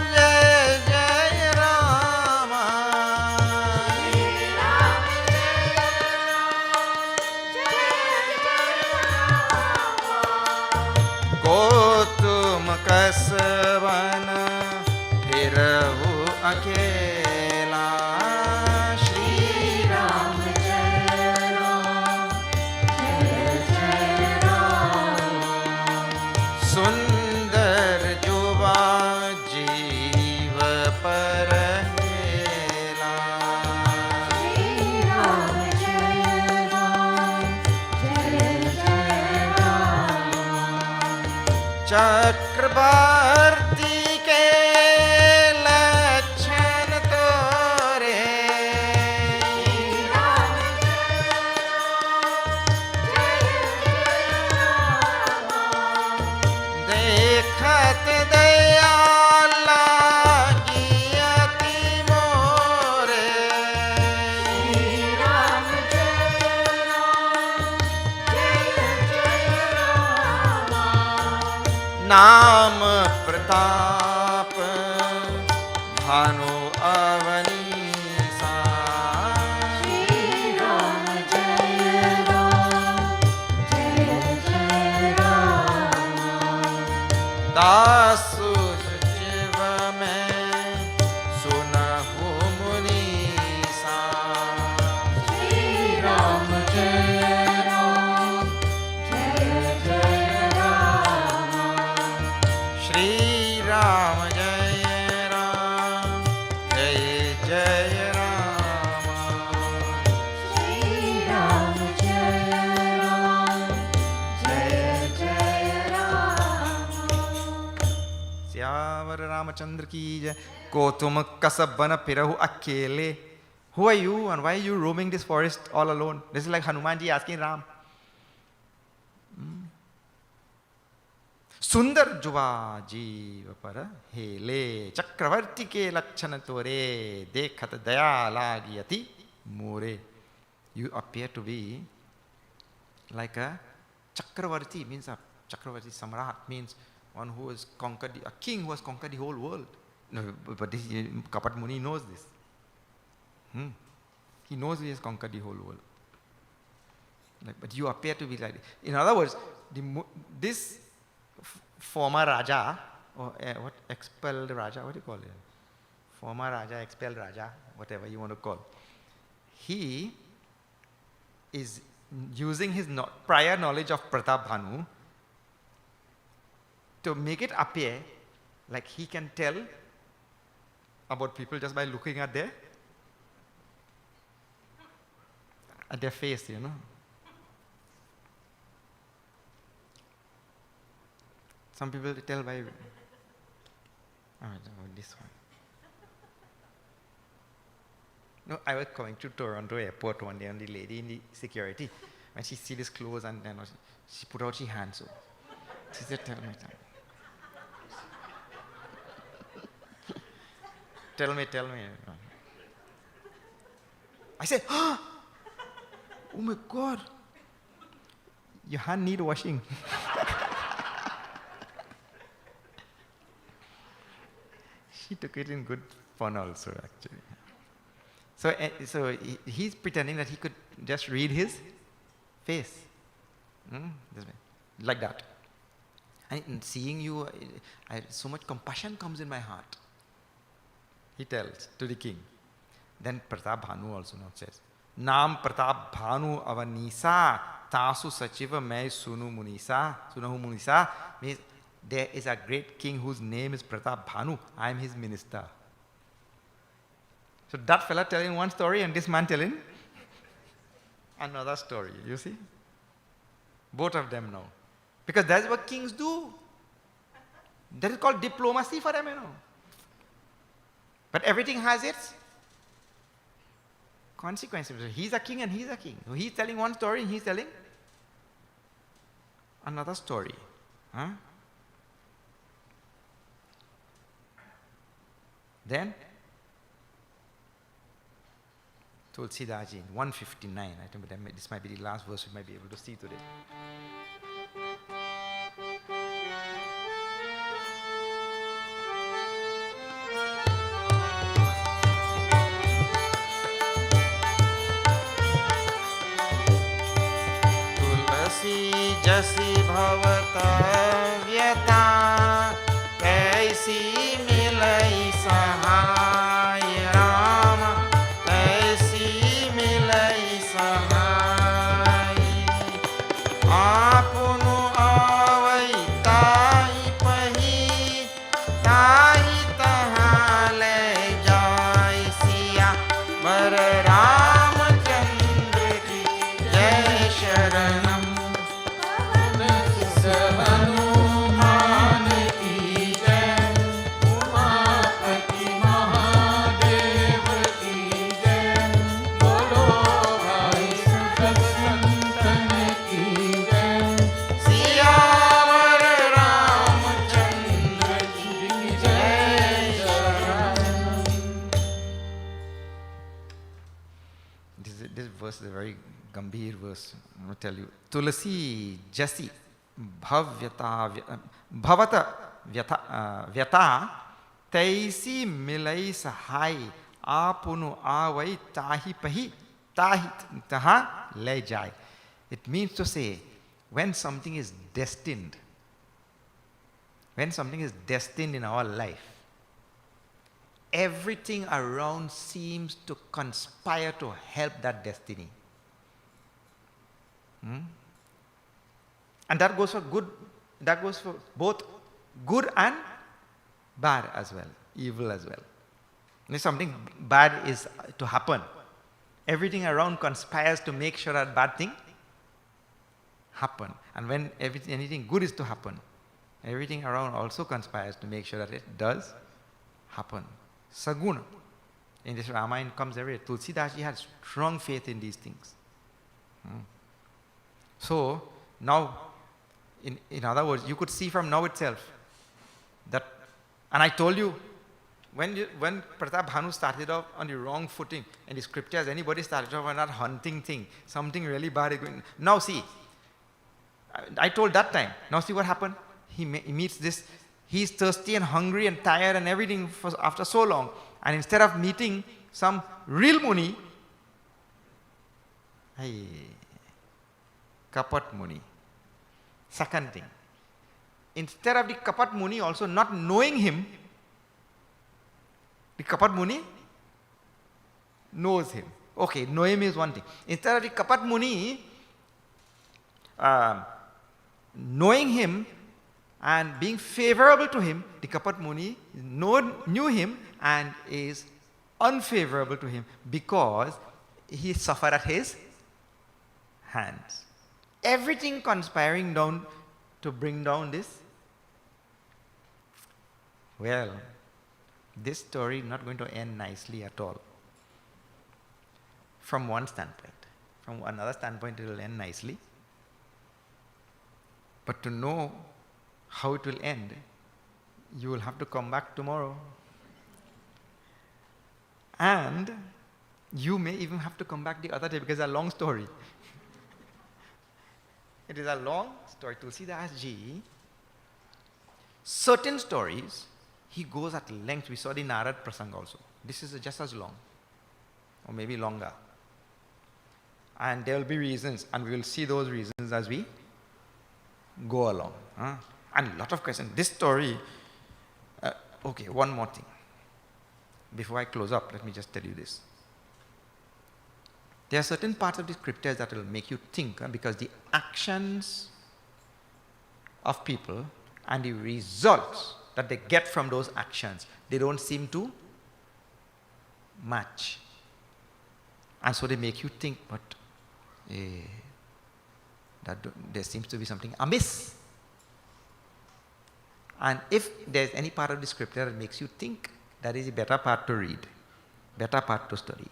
Jai Jai Rama. को तुम कसवन फिरहु अकेला. Shri Ram Jai Ram, Jai Jai Rama. सुंदर जुबा जीव पर हेला. Shri Ram Jai Ram, Jai Jai Rama. चक्रवर्ती के लक्षण तोरे. देखत दया लागी अति मोरे. Ram Jai Ram, Jai Jai Rama. नाम Pratap Bhanu अवनीसा. Shri Ram Jai Ram, Jai Jai Rama. Dasu जीव में सुनहु मुनीसा. Shri Ram Jai Ram, Jai Jai Rama. Shri Ram जय राम, जय जय Ram. Shri Ram Jai Ram, Jai Jai Rama. श्यावर Ramchandra की जय. को तुम कसब बन फिरहु अकेले. Who are you and why are you roaming this forest all alone? This is like Hanumanji asking Ram. सुंदर जुवा जीव पर हेले. चक्रवर्ती के लक्षण तोरे. देखत दया लागी अति मोरे. You appear to be like a Chakravarti, means a Chakravarti Samrat, means one who has conquered, a king who has conquered the whole world. No, but this, Kapat Muni knows this. He knows he has conquered the whole world. Like, but you appear to be like, in other words, this former Raja, or what, expelled Raja, what do you call it? Former Raja, expelled Raja, whatever you want to call. He is using his prior knowledge of Pratapbhanu to make it appear like he can tell about people just by looking at their face, you know. Some people tell by this one. No, I was going to Toronto airport one day, and the lady in the security, when she see this clothes, and then she put out her hand, so she said, "Tell me, tell me." I said, "Oh my God, your hand need washing." She took it in good fun also, actually. So he's pretending that he could just read his face. This way. Like that. And in seeing you, so much compassion comes in my heart. He tells to the king. Then Pratapbhanu also now says, Naam Pratapbhanu avanisa tasu sachiva mai sunahu munisa means there is a great king whose name is Pratapbhanu. I am his minister. So that fella telling one story and this man telling another story. You see? Both of them know. Because that's what kings do. That is called diplomacy for them, But everything has its consequences. He's a king and he's a king. So he's telling one story and he's telling another story. Then Tulsidaji in 159. I think this might be the last verse we might be able to see today. Tulsi jasi bhavata vyata kaisi milai sahaya Rama kaisi milai sahaya apunu avai tahi pahi tahi taha le jai siya bar Ramchandra ki jai sharanam Hanuman ki jai Umapati Mahadev ki jai Bolo Bhai Santan ki jai Siyamar Ramchandra ki jai sharanam. This verse is a very gambhir verse. I'm going to tell you. Tulasi jasi bhavata vyata taisi milai sahai apunu avai tahi pahi tahi taha le jai. It means to say, when something is destined in our life, everything around seems to conspire to help that destiny. And that goes for good, that goes for both good and bad as well, evil as well. If something bad is to happen, everything around conspires to make sure that bad thing happen. And when anything good is to happen, everything around also conspires to make sure that it does happen. Saguna. In this Ramayana comes everywhere. Tulsidaji had strong faith in these things. So, now, in other words, you could see from now itself that, and I told you, when Pratapbhanu started off on the wrong footing, and the scriptures, anybody started off on that hunting thing, something really bad is going. Now see, I told that time, now see what happened? He meets this, he's thirsty and hungry and tired and everything after so long, and instead of meeting some real Muni, Kapat Muni. Second thing, instead of the Kapat Muni also not knowing him, the Kapat Muni knows him. Okay, know him is one thing. Instead of the Kapat Muni knowing him and being favorable to him, the Kapat Muni knew him and is unfavorable to him because he suffered at his hands. Everything conspiring down to bring down this. Well, this story is not going to end nicely at all. From one standpoint. From another standpoint, it will end nicely. But to know how it will end, you will have to come back tomorrow. And you may even have to come back the other day because it's a long story. It is a long story. Tulsidas ji, certain stories, he goes at length. We saw the Narad Prasanga also. This is just as long, or maybe longer. And there will be reasons, and we will see those reasons as we go along. And a lot of questions. This story, okay, one more thing. Before I close up, let me just tell you this. There are certain parts of the scriptures that will make you think, because the actions of people and the results that they get from those actions, they don't seem to match. And so they make you think, but there seems to be something amiss. And if there's any part of the scripture that makes you think, that is a better part to read, better part to study.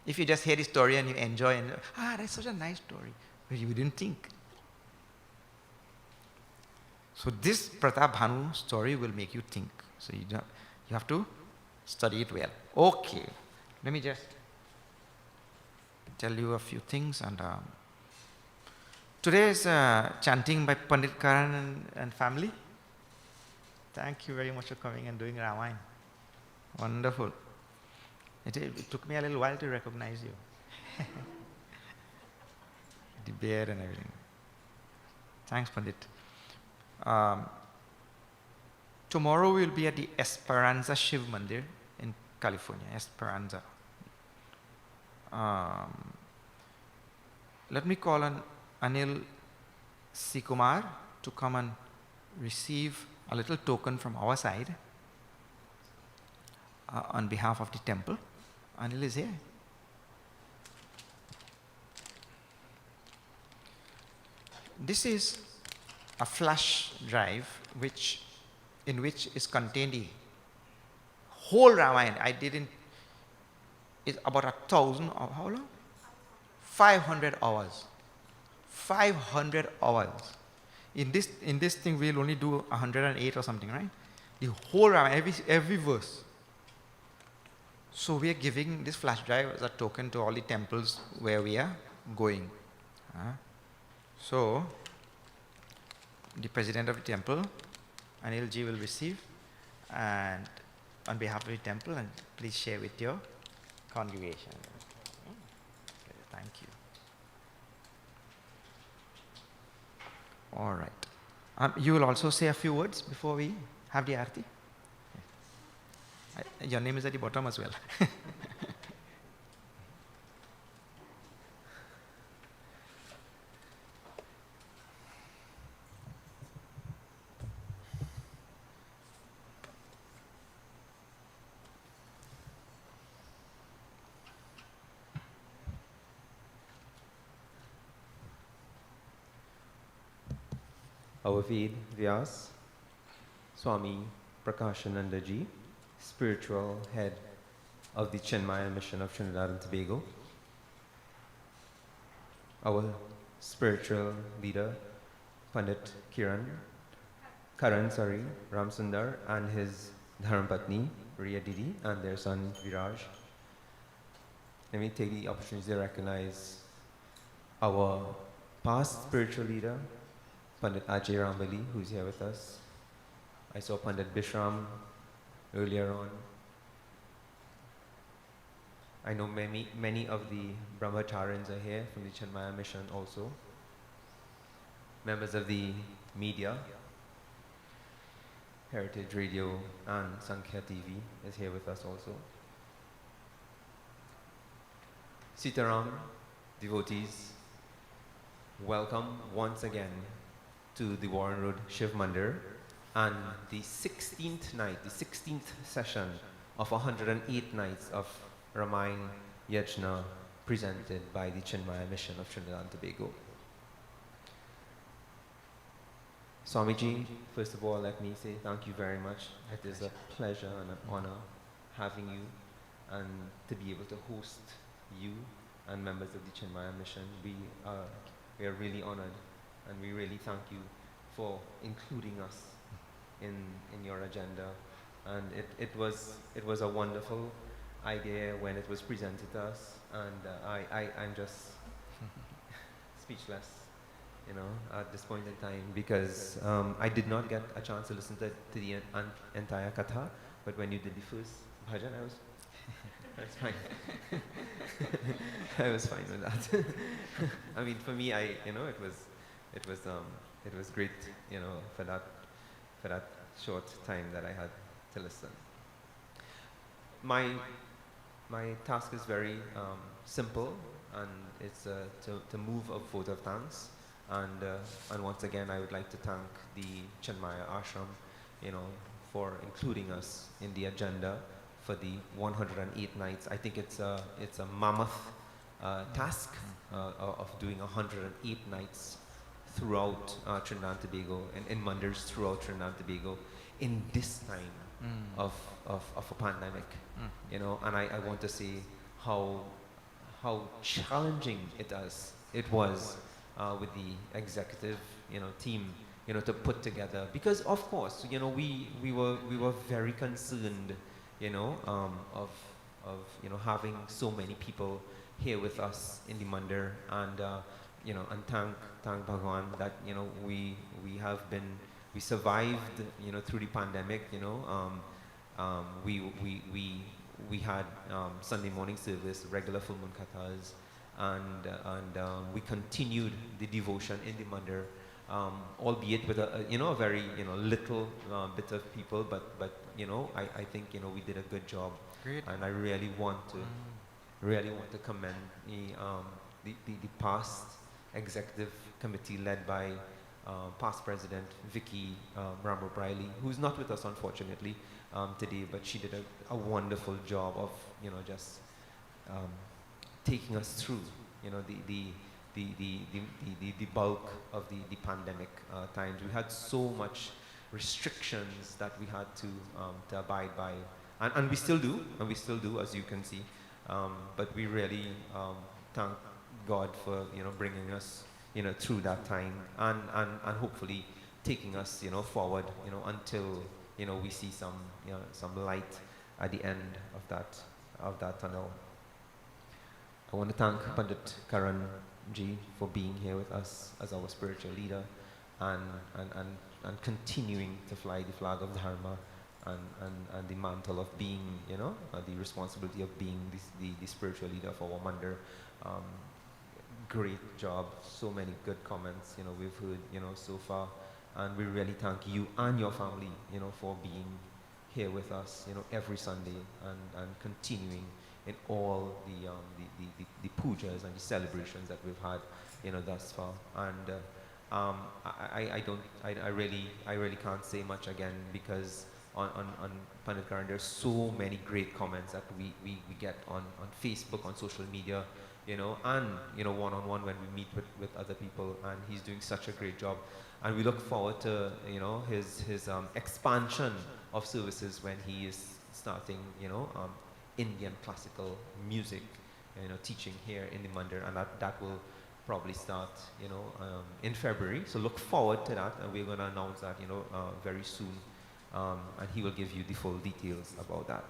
If you just hear the story and you enjoy, and that's such a nice story, but you didn't think. So this Pratapbhanu story will make you think. So you have to study it well. Okay, let me just tell you a few things. And today is chanting by Pandit Karan and family. Thank you very much for coming and doing Ramayana. Wonderful. It took me a little while to recognize you. The beard and everything. Thanks, Pandit. Tomorrow we'll be at the Esperanza Shiv Mandir in California, Esperanza. Let me call on Anil C. Kumar to come and receive a little token from our side on behalf of the temple. Anil is here. This is a flash drive in which is contained the whole Ramayana. It's about 1,000, how long? 500 hours. 500 hours. In this thing we'll only do 108 or something, right? The whole Ramayana, every verse. So we are giving this flash drive as a token to all the temples where we are going. So the president of the temple, Anil ji, will receive, and on behalf of the temple, and please share with your congregation. Thank you. All right. You will also say a few words before we have the arati. Your name is at the bottom as well. Our Ved Vyas, Swami Prakashananda ji, spiritual head of the Chinmaya mission of Trinidad and Tobago. Our spiritual leader, Pandit Karan, Ramsundar, and his Dharmapatni, Riya Didi, and their son Viraj. Let me take the opportunity to recognize our past spiritual leader, Pandit Ajay Rambali, who's here with us. I saw Pandit Bishram earlier on. I know many of the Brahmacharins are here from the Chinmaya mission also. Members of the media, Heritage Radio and Sankhya TV is here with us also. Sitaram devotees, welcome once again to the Warren Road Shiv Mandir and the 16th night, the 16th session of 108 nights of Ramayana Yajna presented by the Chinmaya mission of Trinidad and Tobago. Swamiji, first of all, let me say thank you very much. It is a pleasure and an honor having you and to be able to host you and members of the Chinmaya mission. We are really honored, and we really thank you for including us in your agenda. And it was a wonderful idea when it was presented to us, and I'm just speechless, you know, at this point in time, because I did not get a chance to listen to the entire katha, but when you did the first bhajan, I was fine. I was fine with that. I mean, for me, it was great, you know, for that short time that I had to listen. My my task is very simple, and it's to move a vote of thanks. And once again, I would like to thank the Chinmaya Ashram, for including us in the agenda for the 108 nights. I think it's a mammoth task of doing 108 nights throughout Trinidad and Tobago, and in manders throughout Trinidad and Tobago in this time of a pandemic. And I want to say how challenging it was with the executive team to put together, because of course we were very concerned of having so many people here with us in the mandir, and and thank Bhagwan that we survived through the pandemic. We had Sunday morning service, regular full moon kathas, and we continued the devotion in the mandir, albeit with a very little bit of people, but I think we did a good job. Great. And I really want to commend the past executive committee led by past president Vicky Rambo Briley, who's not with us unfortunately today, but she did a wonderful job of just taking us through the bulk of the pandemic times. We had so much restrictions that we had to abide by, and we still do, as you can see. But we really thank God for bringing us through that time, and hopefully taking us forward until we see some light at the end of that tunnel. I want to thank Pandit Karan Ji for being here with us as our spiritual leader, and continuing to fly the flag of Dharma, and the mantle of being, the responsibility of being the spiritual leader for our mandir. Great job, so many good comments, we've heard, so far, and we really thank you and your family, for being here with us, every Sunday, and continuing in all the pujas and the celebrations that we've had, thus far. And I really can't say much again, because on Pandit Karan, there's so many great comments that we get on Facebook, on social media, and one-on-one when we meet with other people, and he's doing such a great job. And we look forward to his expansion of services when he is starting Indian classical music teaching here in the mandir, and that will probably start in February. So look forward to that, and we're going to announce that very soon, and he will give you the full details about that.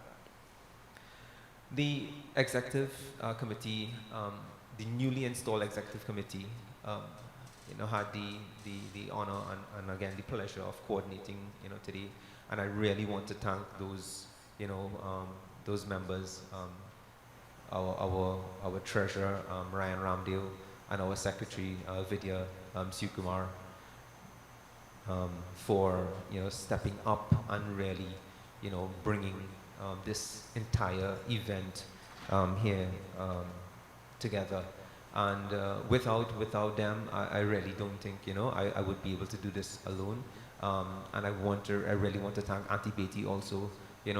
The executive committee, the newly installed executive committee, had the honor and again the pleasure of coordinating today, and I really want to thank those members, our treasurer Ryan Ramdale, and our secretary Vidya Sukumar, for stepping up and really bringing this entire event here together. And without them, I really don't think I would be able to do this alone. And I really want to thank Auntie Betty also.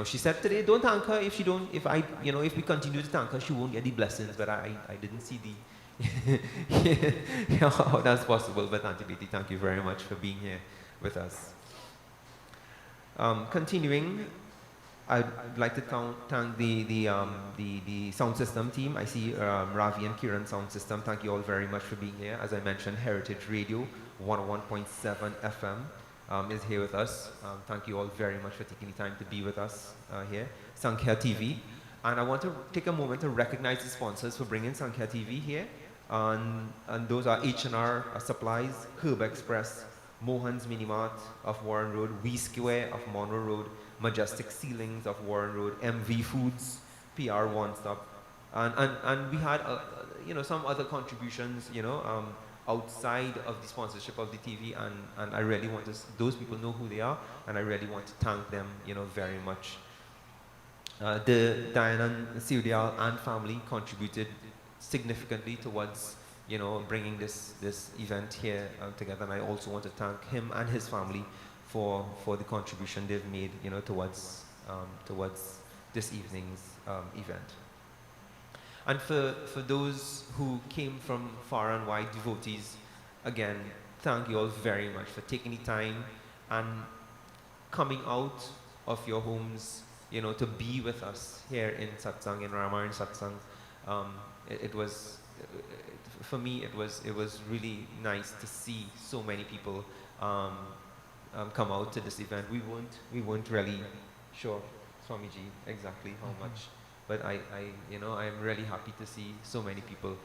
She said today, don't thank her if we continue to thank her, she won't get the blessings. But I didn't see how that's possible. But Auntie Betty, thank you very much for being here with us. Continuing, I'd like to thank the sound system team. I see Ravi and Kiran sound system. Thank you all very much for being here. As I mentioned, Heritage Radio 101.7 FM is here with us. Thank you all very much for taking the time to be with us here. Sankhya TV. And I want to take a moment to recognize the sponsors for bringing Sankhya TV here. And those are H&R Supplies, Herb Express, Mohan's Minimart of Warren Road, We Square of Monroe Road, Majestic Ceilings of Warren Road, MV Foods, PR One Stop, and we had some other contributions outside of the sponsorship of the TV, and I really want to, those people know who they are, and I really want to thank them very much the Dayanand Siudiyal and family contributed significantly towards, bringing this event here together. And I also want to thank him and his family for the contribution they've made, towards this evening's event. And for those who came from far and wide, devotees, again, thank you all very much for taking the time and coming out of your homes, to be with us here in satsang, in Ramayana satsang. For me, it was really nice to see so many people come out to this event. We weren't really sure, Swamiji, exactly how much, but I'm really happy to see so many people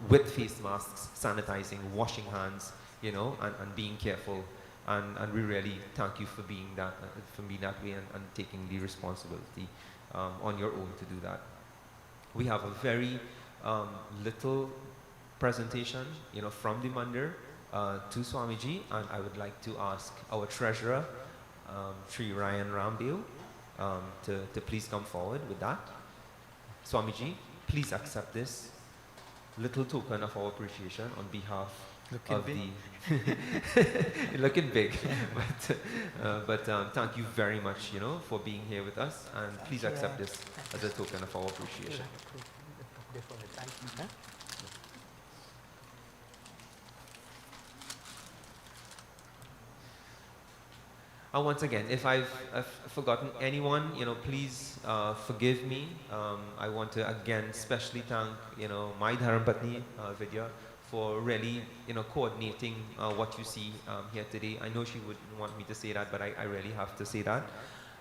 with face masks, sanitizing, washing hands, and being careful. And we really thank you for being that way and taking the responsibility on your own to do that. We have a very little presentation, from the mandir to Swamiji, and I would like to ask our treasurer, Sri Ryan Ramdeo, to please come forward with that. Swamiji, please accept this little token of our appreciation on behalf of the looking big, but thank you very much, for being here with us, and please accept this as a token of our appreciation. And once again, if I've forgotten anyone, please forgive me. I want to again especially thank, my Dharmapatni, Vidya, for really, coordinating what you see here today. I know she wouldn't want me to say that, but I really have to say that.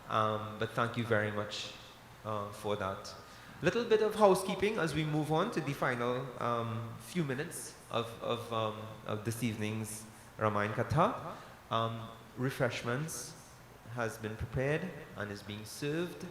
But thank you very much for that. Little bit of housekeeping as we move on to the final few minutes of this evening's Ramkatha. Refreshments has been prepared and is being served.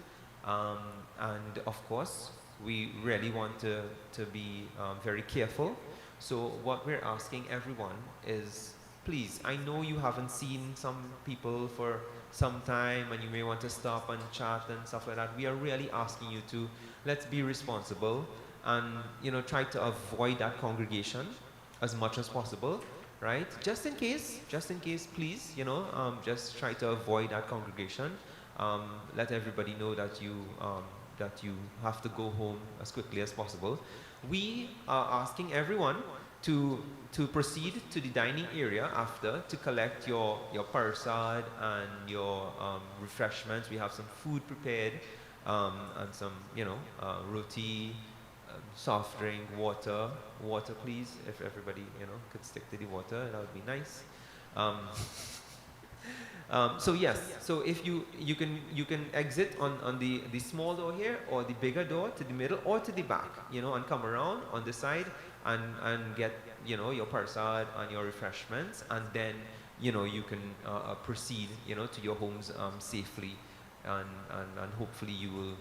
And of course, we really want to be very careful. So what we're asking everyone is, please, I know you haven't seen some people for some time and you may want to stop and chat and stuff like that. We are really asking you to, let's be responsible and, try to avoid that congregation as much as possible, right? Just in case, please, just try to avoid that congregation. Let everybody know that you have to go home as quickly as possible. We are asking everyone to proceed to the dining area after to collect your parsad and your refreshments. We have some food prepared and some, roti, soft drink, water please. If everybody, could stick to the water, that would be nice. So yes, so if you can exit on the small door here, or the bigger door to the middle or to the back, and come around on the side and get, your parsad and your refreshments, and then, you can proceed, to your homes safely, and hopefully you will,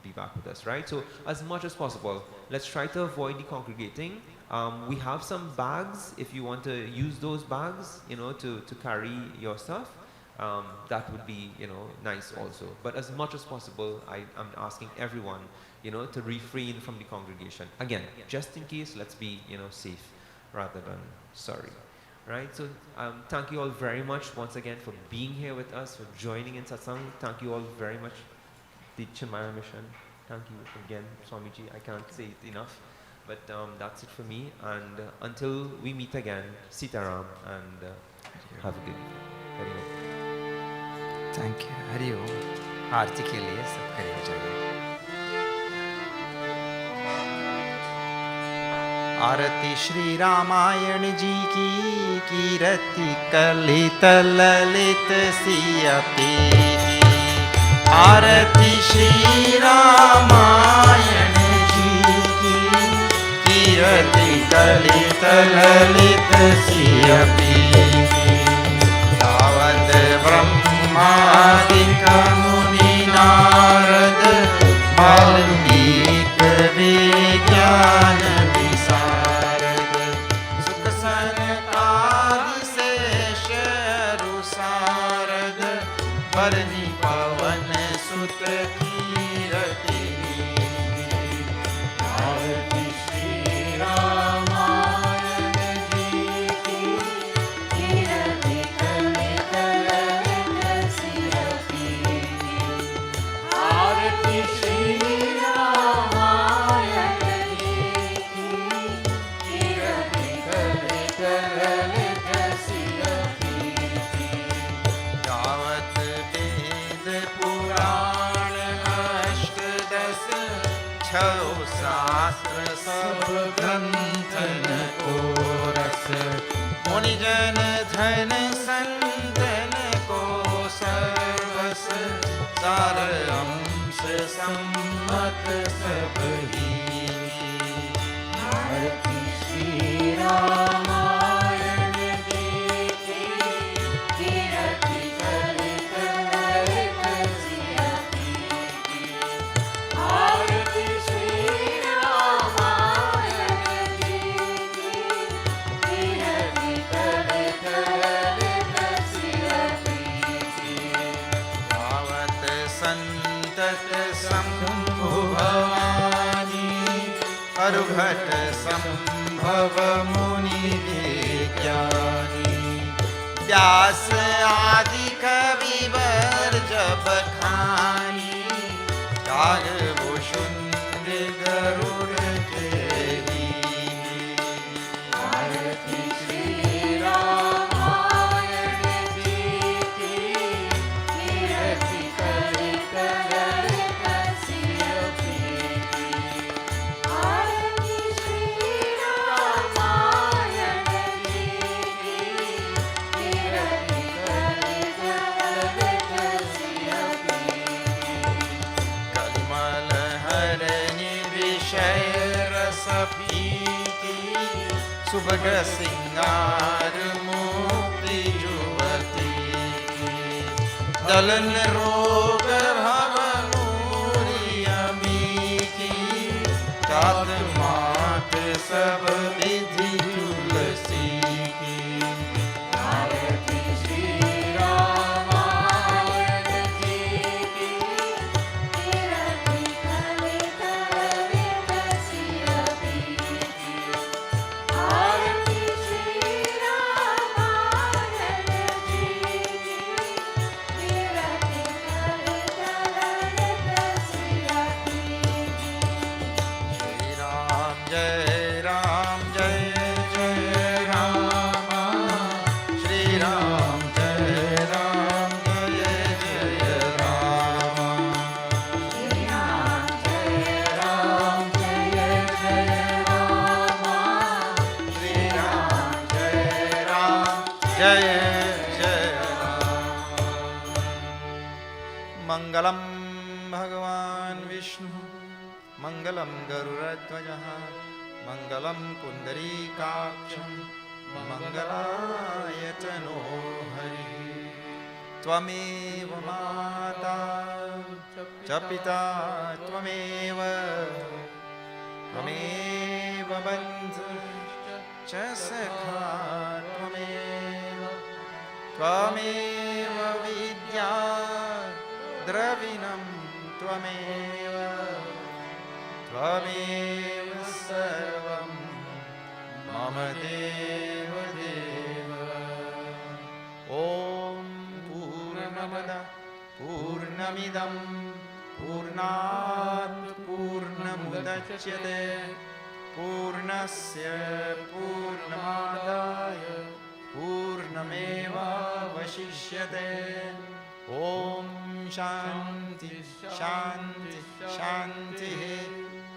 be back with us, right? So as much as possible, let's try to avoid the congregating. We have some bags if you want to use those bags, to carry your stuff. That would be, nice also. But as much as possible, I'm asking everyone, to refrain from the congregation. Again, just in case, let's be, safe rather than sorry. Right? So thank you all very much once again for being here with us, for joining in satsang. Thank you all very much, the Chinmaya mission. Thank you again, Swamiji. I can't say it enough. But that's it for me. And until we meet again, Sitaram, and have a good evening. Hari Om. Thank you. Hari Om. आरती के लिए सब खड़े हो जाइए. आरती श्री रामायण जी की कीरति कलित ललित सियपी की. आरती श्री रामायण जी की कीरति कलित ललित सियपी की. तावद ब्रह्मादिक मुनि नारद वाल्मीक विज्ञान विशारद. सुख सनकादि शेष रुसारद. बरनी पवन सुत कीरति आरती श्री रामायण जी की कीरति कले कले कसिया पीती आरती श्री रामायण जी की कीरति कले कले कसिया पीती गावत वेद पुराण अष्टदश छौ शास्त्र सब ग्रंथन को रस मुनिजन धन संतन को सर्वस सार अंश सम्मत सब ही आरती श्री रामायण जी की कीरति कले कले कसिया पीती आरती श्री रामायण जी की कीरति कले कले कसिया पीती गावत संतत शंभु भवानी अरुघट संभव मुनि विज्ञानी व्यास आदि कविवर जब खानी काग भूषुंड गरुड़ के लीनी आरती श्री रामायण जी की कीरति कले कले कसिया पीती आरती श्री रामायण जी की कीरति कले कले कसिया पीती कलिमल हरनि विषय रस पीती सुभग सिंगार मुक्ति जुवती दलन रोग भव मूरियमी की तात मात सब विधि तुलसी की आरती श्री रामायण जी की कीरति कले कले कसिया पीती आरती श्री रामायण जी की कीरति कले कले कसिया पीती श्री राम जय राम जय जय राम श्री राम जय राम जय जय राम श्री राम जय राम जय जय राम मंगलम भगवान विष्णु मंगलम गरुड़ध्वजः मंगलम पुंडरीकाक्षं मंगलायतनो हरि त्वमेव माता च पिता त्वमेव त्वमेव बन्धुश्च च सखा त्वमेव त्वमेव विद्या द्रविणं त्वमेव त्वमेव सर्वं मम देव देव ॐ पूर्णमद पूर्णमिदं पूर्णात् पूर्णमुदच्यते पूर्णस्य पूर्णमादाय पूर्णमेवावशिष्यते ॐ शान्ति शान्ति शान्तिः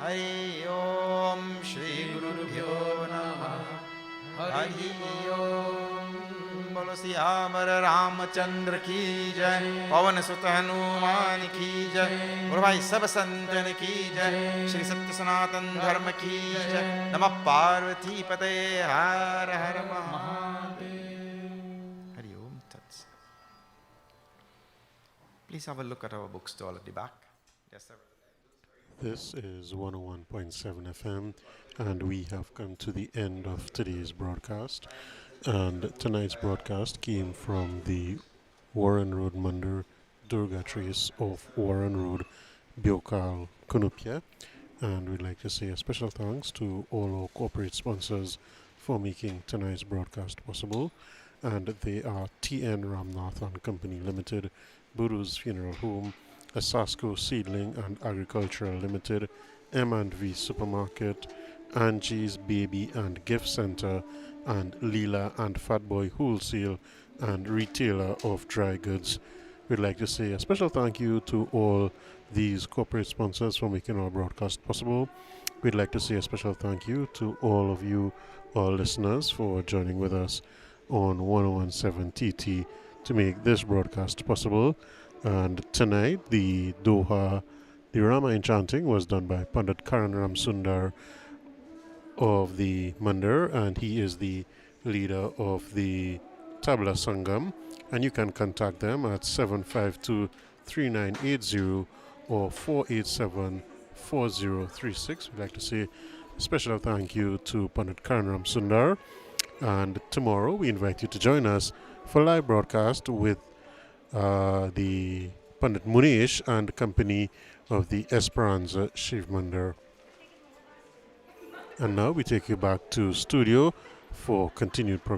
हरि ओम श्री गुरुभ्यो नमः हरि ओम बोलो सियावर रामचंद्र की जय पवन सुत हनुमान की जय और भाई सब संतन की जय श्री सत्य सनातन धर्म की जय नमः पार्वती पते हर हर महादेव हरि ओम तत्सत Please have a look at our bookstall at the back. Yes, sir. This is 101.7 FM, and we have come to the end of today's broadcast. And tonight's broadcast came from the Warren Road Mandir Durgatrice of Warren Road, Biokal, Kunupia. And we'd like to say a special thanks to all our corporate sponsors for making tonight's broadcast possible. And they are TN Ramnath and Company Limited, Buru's Funeral Home, Asasco Seedling and Agricultural Limited, M&V Supermarket, Angie's Baby and Gift Center, and Leela and Fatboy Wholesale and Retailer of Dry Goods. We'd like to say a special thank you to all these corporate sponsors for making our broadcast possible. We'd like to say a special thank you to all of you, our listeners, for joining with us on 1017 TT to make this broadcast possible. And tonight, the Doha, the Ramayana chanting was done by Pandit Karan Ramsundar of the Mandir, and he is the leader of the Tabla Sangam. And you can contact them at 752-3980 or 487-4036. We'd like to say a special thank you to Pandit Karan Ramsundar. And tomorrow we invite you to join us for live broadcast with the Pandit Munish and company of the Esperanza Shiv Mandir. And now we take you back to studio for continued program.